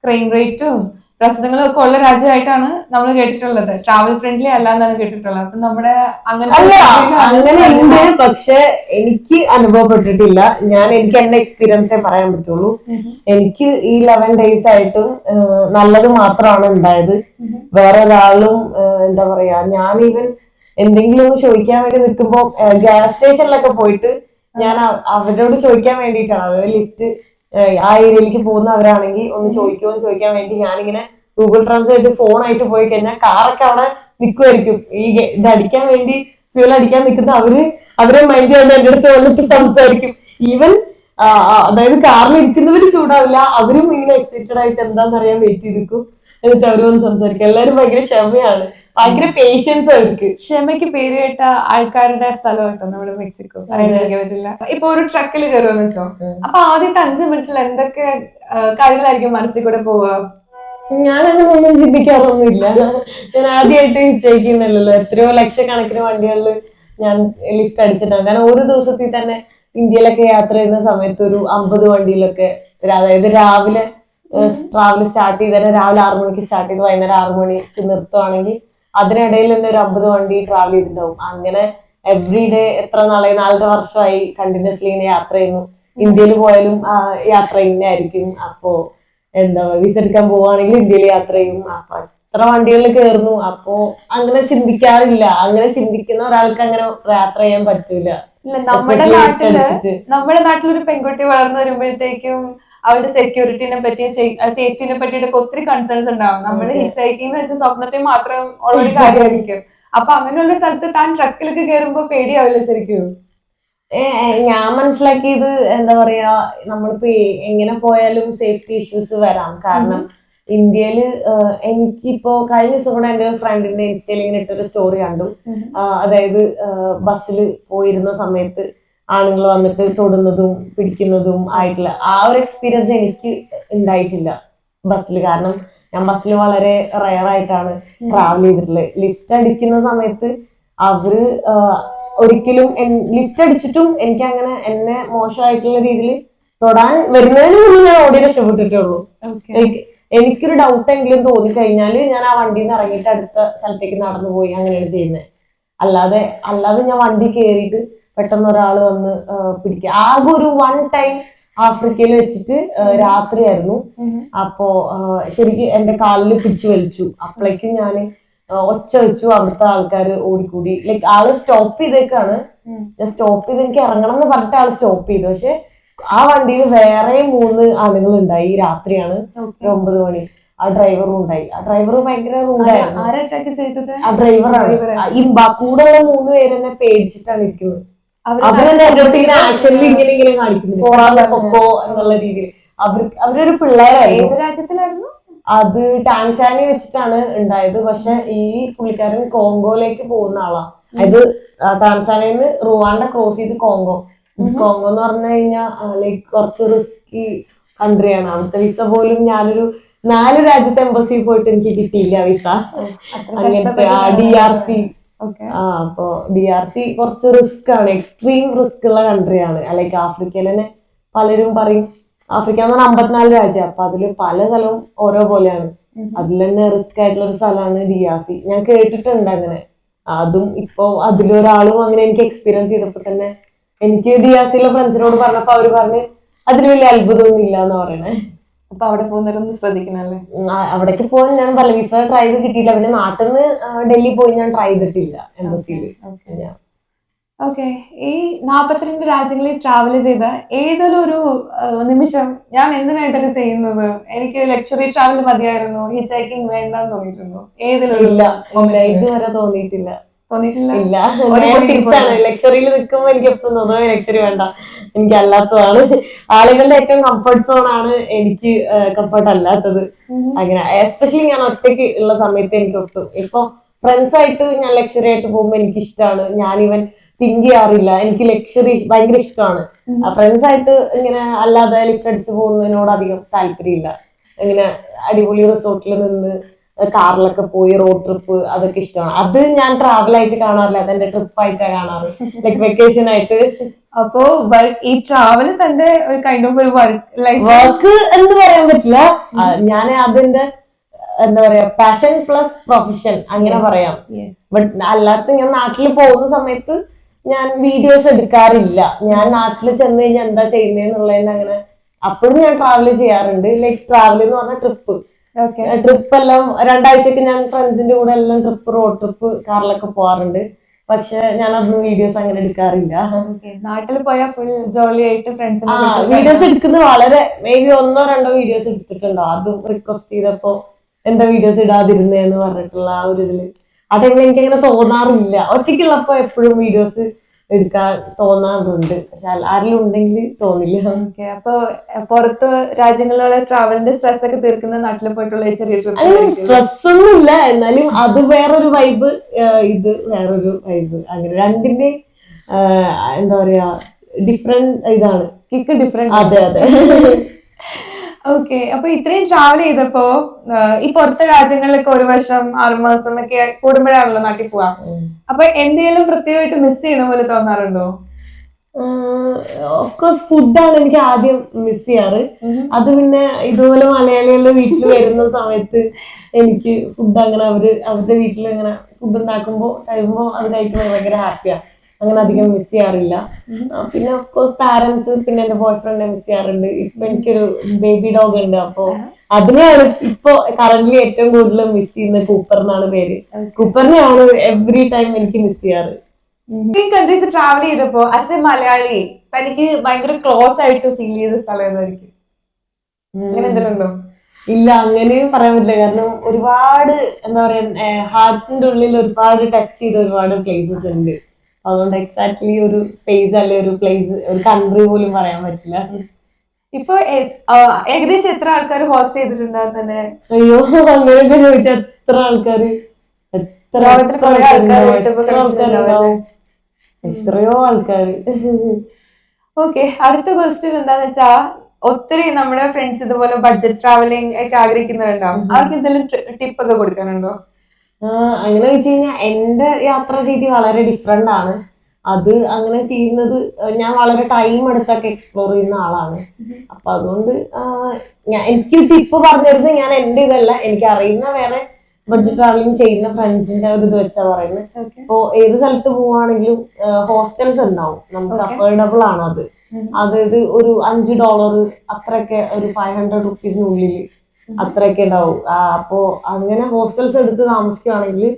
ക്രൈം റേറ്റും പ്രശ്നങ്ങളും ഒക്കെ ഉള്ള രാജ്യമായിട്ടാണ് നമ്മൾ കേട്ടിട്ടുള്ളത്. ട്രാവൽ ഫ്രണ്ട്ലി അല്ല എന്നാണ് കേട്ടിട്ടുള്ളത്. അപ്പൊ നമ്മുടെ അങ്ങനെ ഉണ്ട്, പക്ഷെ എനിക്ക് അനുഭവപ്പെട്ടിട്ടില്ല. എനിക്ക് എന്റെ എക്സ്പീരിയൻസേ പറയാൻ പറ്റുള്ളൂ. എനിക്ക് ഈ 11 days ആയിട്ടും നല്ലത് മാത്രമാണ് ഉണ്ടായത്. വേറെ ഒരാളും എന്താ പറയാ, ഞാൻ ഈവൻ എന്തെങ്കിലും ഒന്ന് ചോദിക്കാൻ വേണ്ടി നിൽക്കുമ്പോ ഗ്യാസ് സ്റ്റേഷനിലൊക്കെ പോയിട്ട് ഞാൻ അവരോട് ചോദിക്കാൻ വേണ്ടിയിട്ടാണ്, അതായത് ലിഫ്റ്റ് ആ ഏരിയയിലേക്ക് പോകുന്നവരാണെങ്കിൽ ഒന്ന് ചോദിക്കാൻ വേണ്ടി ഞാനിങ്ങനെ ഗൂഗിൾ ട്രാൻസ്ലേറ്റ് ഫോണായിട്ട് പോയി കഴിഞ്ഞാൽ കാറൊക്കെ അവിടെ നിൽക്കുമായിരിക്കും. ഇത് അടിക്കാൻ വേണ്ടി ഫ്യൂൽ അടിക്കാൻ നിൽക്കുന്ന അവരെ മൈൻഡ് ചെയ്യാൻ എന്റെ അടുത്ത് വന്നിട്ട് സംസാരിക്കും. ഈവൻ അതായത് കാറിൽ ഇരിക്കുന്നവര് ചൂടാവില്ല, അവരും ഇങ്ങനെ എക്സൈറ്റഡ് ആയിട്ട് എന്താണെന്നറിയാൻ വെയിറ്റ് ചെയ്തിരിക്കും. എന്നിട്ട് അവര് വന്ന് സംസാരിക്കും. എല്ലാവരും ഭയങ്കര ക്ഷമയാണ്, ഭയങ്കര പേഷ്യൻസ് അവർക്ക്. ക്ഷമയ്ക്ക് പേര് കേട്ട ആൾക്കാരുടെ സ്ഥലം കേട്ടോ നമ്മുടെ മെക്സിക്കോ, പറയാതിരിക്കാൻ പറ്റില്ല. ഇപ്പൊ ഒരു ട്രക്കിൽ കയറുമെന്ന് വെച്ചോ, അപ്പൊ ആദ്യത്തെ 5 മിനിറ്റിൽ എന്തൊക്കെ കാര്യങ്ങളായിരിക്കും മനസ്സിൽ കൂടെ പോവുക? ഞാൻ അങ്ങനെ ഒന്നും ചിന്തിക്കാറൊന്നുമില്ല. ഞാൻ ആദ്യമായിട്ട് ഹിച്ചൈക്കുന്നല്ലോ, എത്രയോ ലക്ഷക്കണക്കിന് വണ്ടികളിൽ ഞാൻ ലിഫ്റ്റ് അടിച്ചിട്ടാണ്. കാരണം ഒരു ദിവസത്തിൽ തന്നെ ഇന്ത്യയിലൊക്കെ യാത്ര ചെയ്യുന്ന സമയത്ത് ഒരു 50 വണ്ടിയിലൊക്കെ, അതായത് രാവിലെ ട്രാവൽ സ്റ്റാർട്ട് ചെയ്താൽ രാവിലെ 6 മണിക്ക് സ്റ്റാർട്ട് ചെയ്ത് വൈകുന്നേരം 6 മണിക്ക് നിർത്തുവാണെങ്കിൽ അതിനിടയിൽ തന്നെ ഒരു 50 വണ്ടി ട്രാവൽ ചെയ്തിട്ടുണ്ടാവും. അങ്ങനെ എവറി ഡേ എത്ര നാളെ 4.5 വർഷമായി കണ്ടിന്യൂസ്ലി ഇങ്ങനെ യാത്ര ചെയ്യുന്നു. ഇന്ത്യയിൽ പോയാലും യാത്ര ഇങ്ങനെ ആയിരിക്കും. അപ്പോ എന്താ വിസ എടുക്കാൻ പോവാണെങ്കിൽ ഇന്ത്യയിൽ യാത്ര ചെയ്യും. അപ്പൊ എത്ര വണ്ടികളിൽ കയറുന്നു. അപ്പോ അങ്ങനെ ചിന്തിക്കാറില്ല. അങ്ങനെ ചിന്തിക്കുന്ന ഒരാൾക്ക് അങ്ങനെ യാത്ര ചെയ്യാൻ പറ്റൂല. നമ്മുടെ നാട്ടിൽ ഒരു പെൺകുട്ടി വളർന്നു വരുമ്പോഴത്തേക്കും അവളുടെ സെക്യൂരിറ്റിനെ പറ്റി, സേഫ്റ്റിനെ പറ്റിയിട്ടൊക്കെ ഒത്തിരി കൺസേൺസ് ഉണ്ടാവും. നമ്മൾ ഹിച്ചൈക്കിംഗ് എന്ന് വെച്ച സ്വപ്നത്തിൽ മാത്രം ഉള്ളൊരു കാര്യമായിരിക്കും. അപ്പൊ അങ്ങനെയുള്ള സ്ഥലത്ത് താൻ ട്രക്കിലൊക്കെ കയറുമ്പോ പേടിയാവില്ല ശരിക്കും? ഞാൻ മനസ്സിലാക്കിയത് എന്താ പറയാ, നമ്മളിപ്പോ എങ്ങനെ പോയാലും സേഫ്റ്റി ഇഷ്യൂസ് വരാം. കാരണം ഇന്ത്യയില് എനിക്കിപ്പോ കഴിഞ്ഞ ദിവസം കൂടെ എന്റെ ഒരു ഫ്രണ്ടിന്റെ ഇൻസ്റ്റയിൽ ഇങ്ങനെ ഇട്ടൊരു സ്റ്റോറി കണ്ടു. അതായത് ബസ്സിൽ പോയിരുന്ന സമയത്ത് ആണുങ്ങൾ വന്നിട്ട് തൊടുന്നതും പിടിക്കുന്നതും ആയിട്ടുള്ള ആ ഒരു എക്സ്പീരിയൻസ് എനിക്ക് ഉണ്ടായിട്ടില്ല ബസ്സിൽ. കാരണം ഞാൻ ബസ്സിൽ വളരെ റയർ ആയിട്ടാണ് ട്രാവൽ ചെയ്തിട്ടുള്ളത്. ലിഫ്റ്റ് അടിക്കുന്ന സമയത്ത് അവര് ഒരിക്കലും ലിഫ്റ്റ് അടിച്ചിട്ടും എനിക്ക് അങ്ങനെ എന്നെ മോശമായിട്ടുള്ള രീതിയിൽ തൊടാൻ വരുന്നതിന് മുന്നേ ഞാൻ ഓടി രക്ഷപ്പെട്ടിട്ടേ ഉള്ളൂ. എനിക്കൊരു ഡൗട്ട് എങ്കിലും തോന്നിക്കഴിഞ്ഞാല് ഞാൻ ആ വണ്ടിയിൽ നിന്ന് ഇറങ്ങിയിട്ട് അടുത്ത സ്ഥലത്തേക്ക് നടന്നു പോയി അങ്ങനെയാണ് ചെയ്യുന്നത്. അല്ലാതെ ഞാൻ വണ്ടി കയറിയിട്ട് പെട്ടെന്ന് ഒരാൾ വന്ന് പിടിക്കുക. ആകെ ഒരു 1 ടൈം ആഫ്രിക്കയിൽ വെച്ചിട്ട് രാത്രിയായിരുന്നു. അപ്പോ ശരിക്കും എന്റെ കാലിൽ പിടിച്ചു വലിച്ചു. അപ്പോഴേക്കും ഞാൻ ഒച്ച വെച്ചു. അവിടുത്തെ ആൾക്കാർ ഓടിക്കൂടി. ലൈക്ക് ആള് സ്റ്റോപ്പ് ചെയ്തേക്കാണ്. ഞാൻ സ്റ്റോപ്പ് ചെയ്ത് എനിക്ക് ഇറങ്ങണം എന്ന് പറഞ്ഞിട്ട് ആള് സ്റ്റോപ്പ് ചെയ്തു. പക്ഷെ ആ വണ്ടിയിൽ വേറെ 3 ആളുകൾ ഉണ്ടായി. രാത്രിയാണ് 9 മണി. ആ ഡ്രൈവറും ഉണ്ടായി. ആ ഡ്രൈവർ ഭയങ്കര റൂഡായിരുന്നു. ആ ഡ്രൈവറാണ്. ഈ കൂടെ ഉള്ള 3 പേര് തന്നെ പേടിച്ചിട്ടാണ് ഇരിക്കുന്നത്. അവരെന്നെ എന്റെ അടുത്ത് ഇങ്ങനെ ആക്ഷനിൽ ഇങ്ങനെ കാണിക്കുന്നു, പൊക്കോ എന്നുള്ള രീതിയിൽ. അവരൊരു പിള്ളേരായിരുന്നു. ഏത് രാജ്യത്തിലായിരുന്നു അത്? ടാൻസാനിയ വെച്ചിട്ടാണ് ഉണ്ടായത്. പക്ഷെ ഈ പുള്ളിക്കാരൻ കോങ്കോയിലേക്ക് പോകുന്ന ആളാ. അത് ടാൻസാനിയയിൽ നിന്ന് റുവാണ്ട ക്രോസ് ചെയ്ത് കോങ്കോ എന്ന് പറഞ്ഞു കഴിഞ്ഞാൽ ലൈക്ക് കുറച്ച് റിസ്കി കൺട്രിയാണ്. അവിടുത്തെ വിസ പോലും ഞാനൊരു 4 രാജ്യത്തെ എംബസിയിൽ പോയിട്ട് എനിക്ക് കിട്ടിയില്ല വിസ. അങ്ങനത്തെ DRC. അപ്പൊ DRC കുറച്ച് റിസ്ക് ആണ്, എക്സ്ട്രീം റിസ്ക് ഉള്ള കൺട്രിയാണ്. ലൈക്ക് ആഫ്രിക്കയിൽ തന്നെ പലരും പറയും ആഫ്രിക്ക എന്ന് പറഞ്ഞാൽ 54 രാജ്യം. അപ്പൊ അതില് പല സ്ഥലവും ഓരോ പോലെയാണ്. അതിൽ തന്നെ റിസ്ക് ആയിട്ടുള്ള ഒരു സ്ഥലമാണ് DRC. ഞാൻ കേട്ടിട്ടുണ്ട് അങ്ങനെ. അതും ഇപ്പൊ അതിലൊരാളും അങ്ങനെ എനിക്ക് എക്സ്പീരിയൻസ് ചെയ്തപ്പോ തന്നെ എനിക്ക് DRCയിലെ ഫ്രണ്ട്സിനോട് പറഞ്ഞപ്പോ അവര് പറഞ്ഞ് അതിൽ വലിയ അത്ഭുതമൊന്നും ഇല്ല എന്ന് പറയണേ. അപ്പൊ അവിടെ പോകുന്നവരൊന്ന് ശ്രദ്ധിക്കണല്ലേ. അവിടേക്ക് പോകാൻ ഞാൻ പല വിസ ട്രൈ ചെയ്ത് കിട്ടിയില്ല. പിന്നെ നാട്ടിൽ നിന്ന് ഡൽഹി പോയി ഞാൻ ട്രൈ ചെയ്തിട്ടില്ല എംബസിയിൽ. ഓക്കെ, ഈ 42 രാജ്യങ്ങളിൽ ട്രാവൽ ചെയ്ത ഏതൊരു ഒരു നിമിഷം ഞാൻ എന്തിനാ ഇതൊക്കെ ചെയ്യുന്നത്, എനിക്ക് ലക്ഷറി ട്രാവൽ മതിയായിരുന്നു, ഹിച്ച് ഹൈക്കിംഗ് വേണ്ടെന്ന് തോന്നിയിട്ടുണ്ടോ? ഏതിലൊരു ഇല്ല, ഇതുവരെ തോന്നിയിട്ടില്ല. തോന്നിയിട്ടില്ല? ഇല്ല, തിരിച്ചാണ്. ലക്ഷറിയിൽ നിൽക്കുമ്പോൾ എനിക്ക് എപ്പോഴും തോന്നുന്നത് ലക്ഷറി വേണ്ട, എനിക്ക് അല്ലാത്തതാണ്. ആളുകളുടെ ഏറ്റവും കംഫർട്ട് സോൺ ആണ് എനിക്ക് കംഫർട്ട് അല്ലാത്തത്. അങ്ങനെ എസ്പെഷ്യലി ഞാൻ ഒറ്റയ്ക്ക് ഉള്ള സമയത്ത് എനിക്ക് ഒട്ടും. ഇപ്പൊ ഫ്രണ്ട്സ് ആയിട്ട് ഞാൻ ലക്ഷറി ആയിട്ട് പോകുമ്പോൾ എനിക്ക് ഇഷ്ടമാണ്. ഞാൻ ഇവൻ തിങ്ക് ചെയ്യാറില്ല, എനിക്ക് ലക്ഷറി ഭയങ്കര ഇഷ്ടമാണ്. ഫ്രണ്ട്സ് ആയിട്ട് ഇങ്ങനെ അല്ലാതെ ലിഫ്റ്റ് അടിച്ച് പോകുന്നതിനോട് അധികം താല്പര്യമില്ല. ഇങ്ങനെ അടിപൊളി റിസോർട്ടിൽ നിന്ന് കാറിലൊക്കെ പോയി റോഡ് ട്രിപ്പ് അതൊക്കെ ഇഷ്ടമാണ്. അത് ഞാൻ ട്രാവൽ ആയിട്ട് കാണാറില്ല, അതെന്റെ ട്രിപ്പ് ആയിട്ടാണ് കാണാറ്, ലൈക് വെക്കേഷൻ ആയിട്ട്. അപ്പോ ഈ ട്രാവൽ തന്റെ ഒരു കൈൻഡ് ഓഫ് ഒരു വർക്ക് എന്ന് പറയാൻ പറ്റില്ല. ഞാൻ അതിന്റെ എന്താ പറയാ പാഷൻ പ്ലസ് പ്രൊഫഷൻ അങ്ങനെ പറയാം. ബട്ട് അല്ലാത്ത ഞാൻ നാട്ടിൽ പോകുന്ന സമയത്ത് ഞാൻ വീഡിയോസ് എടുക്കാറില്ല. ഞാൻ നാട്ടിൽ ചെന്ന് കഴിഞ്ഞാൽ എന്താ ചെയ്യുന്നതെന്നുള്ളതിന് അങ്ങനെ അപ്പോഴും ഞാൻ ട്രാവൽ ചെയ്യാറുണ്ട്. ലൈക് ട്രാവൽ എന്ന് പറഞ്ഞ ട്രിപ്പ് എല്ലാം 2 ആഴ്ചക്ക് ഞാൻ ഫ്രണ്ട്സിന്റെ കൂടെ എല്ലാം ട്രിപ്പ് റോഡ് ട്രിപ്പ് കാറിലൊക്കെ പോവാറുണ്ട്. പക്ഷെ ഞാൻ അതൊന്നും വീഡിയോസ് അങ്ങനെ എടുക്കാറില്ല. നാട്ടിൽ പോയാൽ ഫുൾ ജോളി ആയിട്ട് ഫ്രണ്ട്സിനെ വീഡിയോസ് എടുക്കുന്നത് വളരെ മേ ബി 1-2 വീഡിയോസ് എടുത്തിട്ടുണ്ടോ, അതും റിക്വസ്റ്റ് ചെയ്തപ്പോ എന്താ വീഡിയോസ് ഇടാതിരുന്നേന്ന് പറഞ്ഞിട്ടുള്ള ആ ഒരു ഇതില് അതെങ്ങനെ എനിക്കങ്ങനെ തോന്നാറില്ല. ഒറ്റയ്ക്കുള്ളപ്പോ എപ്പോഴും വീഡിയോസ് എടുക്കാൻ തോന്നാറുണ്ട്, പക്ഷെ ആരെങ്കിലും ഉണ്ടെങ്കിൽ തോന്നില്ല. അപ്പൊ പുറത്ത് രാജ്യങ്ങളിലുള്ള ട്രാവലിന്റെ സ്ട്രെസ് ഒക്കെ തീർക്കുന്ന നാട്ടിൽ പോയിട്ടുള്ള ചെറിയ സ്ട്രെസ് ഒന്നും ഇല്ല, എന്നാലും അത് വേറൊരു വൈബ്, ഇത് വേറൊരു വൈബ്. അങ്ങനെ രണ്ടിന്റെ എന്താ പറയാ ഡിഫറെന്റ് ഇതാണ്, കിക്ക് ഡിഫറെന്റ്. അതെ അതെ. ഓക്കെ, അപ്പൊ ഇത്രയും ട്രാവൽ ചെയ്തപ്പോ ഈ പുറത്തെ രാജ്യങ്ങളിലൊക്കെ 1 വർഷം 6 മാസം ഒക്കെ കൂടുമ്പോഴാണല്ലോ നാട്ടിൽ പോവാ. അപ്പൊ എന്തെങ്കിലും പ്രത്യേകമായിട്ട് മിസ് ചെയ്യണ പോലെ തോന്നാറുണ്ടോ? ഓഫ് കോഴ്സ് ഫുഡാണ് എനിക്ക് ആദ്യം മിസ് ചെയ്യാറ്. അത് പിന്നെ ഇതുപോലെ മലയാളികളുടെ വീട്ടിൽ വരുന്ന സമയത്ത് എനിക്ക് ഫുഡ് അങ്ങനെ അവരുടെ വീട്ടിൽ ഇങ്ങനെ ഫുഡ് ഉണ്ടാക്കുമ്പോൾ തരുമ്പോൾ അത് കഴിക്കുമ്പോൾ ഭയങ്കര ഹാപ്പിയാണ്. അങ്ങനെ അധികം മിസ് ചെയ്യാറില്ല. പിന്നെ ഓഫ് കോഴ്സ് പാരന്റ്സ്, പിന്നെ എന്റെ ബോയ് ഫ്രണ്ടിനെ മിസ് ചെയ്യാറുണ്ട്. ഇപ്പൊ എനിക്കൊരു ബേബി ഡോഗ് ഉണ്ട്, അപ്പൊ അതിനെയാണ് ഇപ്പൊ കറന്റ്ലി ഏറ്റവും കൂടുതൽ മിസ് ചെയ്യുന്നത്. കൂപ്പർ എന്നാണ് പേര്. കൂപ്പറിനെയാണ് എവറി ടൈം എനിക്ക് മിസ് ചെയ്യാറ്. കൺട്രീസ് ട്രാവൽ ചെയ്തപ്പോ ആസ് എ മലയാളി തനിക്ക് ഭയങ്കര ക്ലോസ് ആയിട്ട് ഫീൽ ചെയ്ത സ്ഥലം ഏതായിരിക്കും? അങ്ങനെ എന്തെങ്കിലും ഉണ്ടോ? ഇല്ല, അങ്ങനെയും പറയാൻ പറ്റില്ല. കാരണം ഒരുപാട് എന്താ പറയാ ഹാർട്ടിന്റെ ഉള്ളിൽ ഒരുപാട് ടച്ച് ചെയ്ത ഒരുപാട് പ്ലേസസ് ഉണ്ട്. അതുകൊണ്ട് എക്സാക്ട്ലി ഒരു സ്പേസ് അല്ലെ ഒരു പ്ലേസ് ഒരു കൺട്രി പോലും പറയാൻ പറ്റില്ല. ഇപ്പൊ ഏകദേശം എത്ര ആൾക്കാർ ഹോസ്റ്റ് ചെയ്തിട്ടുണ്ടാവും തന്നെ? അയ്യോ, അങ്ങനെയൊക്കെ ചോദിച്ചാൽ എത്ര ആൾക്കാര്, എത്രയോ ആൾക്കാര്. ഓക്കെ, അടുത്ത ക്വസ്റ്റ്യൻ എന്താന്ന് വെച്ചാ, ഒത്തിരി നമ്മുടെ ഫ്രണ്ട്സ് ഇതുപോലെ ബഡ്ജറ്റ് ട്രാവലിംഗ് ഒക്കെ ആഗ്രഹിക്കുന്നവരുണ്ടാവും. അവർക്ക് എന്തെങ്കിലും ടിപ്പ് ഒക്കെ കൊടുക്കാനുണ്ടോ? അങ്ങനെ വെച്ച് കഴിഞ്ഞാൽ എന്റെ യാത്രാ രീതി വളരെ ഡിഫറെന്റ് ആണ്. അത് അങ്ങനെ ചെയ്യുന്നത് ഞാൻ വളരെ ടൈം എടുത്തൊക്കെ എക്സ്പ്ലോർ ചെയ്യുന്ന ആളാണ്. അപ്പൊ അതുകൊണ്ട് എനിക്ക് ടിപ്പ് പറഞ്ഞിരുന്നത് ഞാൻ എന്റെ ഇതല്ല, എനിക്ക് അറിയുന്ന വേറെ ബഡ്ജറ്റ് ട്രാവലിംഗ് ചെയ്യുന്ന ഫ്രണ്ട്സിന്റെ ഒരു ഇത് വെച്ചാ പറയുന്നത്. ഇപ്പോ ഏത് സ്ഥലത്ത് പോവാണെങ്കിലും ഹോസ്റ്റൽസ് ഉണ്ടാവും, നമുക്ക് അഫോർഡബിൾ ആണ് അത്. അതായത് ഒരു $5 അത്രയൊക്കെ, ഒരു 500 റുപ്പീസിനുള്ളിൽ അത്രയൊക്കെ ഉണ്ടാവും. അപ്പോ അങ്ങനെ ഹോസ്റ്റൽസ് എടുത്ത് താമസിക്കുകയാണെങ്കിൽ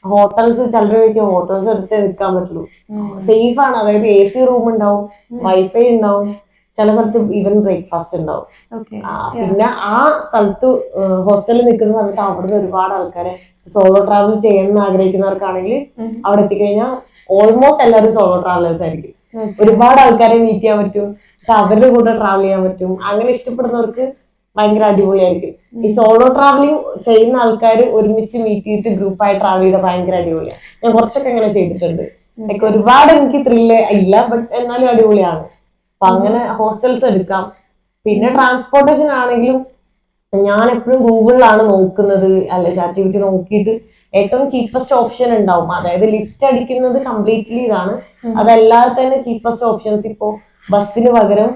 ഹോട്ടൽസ് ചിലരൊക്കെ ഹോട്ടൽസ് എടുത്ത് നിൽക്കാൻ പറ്റുള്ളൂ. സേഫ് ആണ്, അതായത് AC റൂം ഉണ്ടാവും, വൈഫൈ ഉണ്ടാവും, ചില സ്ഥലത്ത് ഈവൻ ബ്രേക്ക്ഫാസ്റ്റ് ഉണ്ടാവും. പിന്നെ ആ സ്ഥലത്ത് ഹോസ്റ്റലിൽ നിൽക്കുന്ന സമയത്ത് അവിടുന്ന് ഒരുപാട് ആൾക്കാരെ സോളോ ട്രാവൽ ചെയ്യണമെന്ന് ആഗ്രഹിക്കുന്നവർക്കാണെങ്കിൽ അവിടെ എത്തിക്കഴിഞ്ഞാൽ ഓൾമോസ്റ്റ് എല്ലാവരും സോളോ ട്രാവലേഴ്സ് ആയിരിക്കും. ഒരുപാട് ആൾക്കാരെ മീറ്റ് ചെയ്യാൻ പറ്റും, അവരുടെ കൂടെ ട്രാവൽ ചെയ്യാൻ പറ്റും. അങ്ങനെ ഇഷ്ടപ്പെടുന്നവർക്ക് ഭയങ്കര അടിപൊളിയായിരിക്കും. ഈ സോളോ ട്രാവലിംഗ് ചെയ്യുന്ന ആൾക്കാർ ഒരുമിച്ച് മീറ്റ് ചെയ്തിട്ട് ഗ്രൂപ്പായി ട്രാവൽ ചെയ്താൽ ഭയങ്കര അടിപൊളിയാണ്. ഞാൻ കുറച്ചൊക്കെ അങ്ങനെ ചെയ്തിട്ടുണ്ട്. ലൈക്ക് ഒരുപാട് എനിക്ക് ത്രില്ല് ഇല്ല, ബട്ട് എന്നാലും അടിപൊളിയാണ്. അപ്പൊ അങ്ങനെ ഹോസ്റ്റൽസ് എടുക്കാം. പിന്നെ ട്രാൻസ്പോർട്ടേഷൻ ആണെങ്കിലും ഞാൻ എപ്പോഴും ഗൂഗിളിലാണ് നോക്കുന്നത്, അല്ലെ ChatGPT നോക്കിയിട്ട് ഏറ്റവും ചീപ്പസ്റ്റ് ഓപ്ഷൻ ഉണ്ടാവും. അതായത് ലിഫ്റ്റ് അടിക്കുന്നത് കംപ്ലീറ്റ്ലി ഇതാണ്, അതല്ലാതെ തന്നെ ചീപ്പസ്റ്റ് ഓപ്ഷൻസ്. ഇപ്പോ ബസ്സിന് പകരം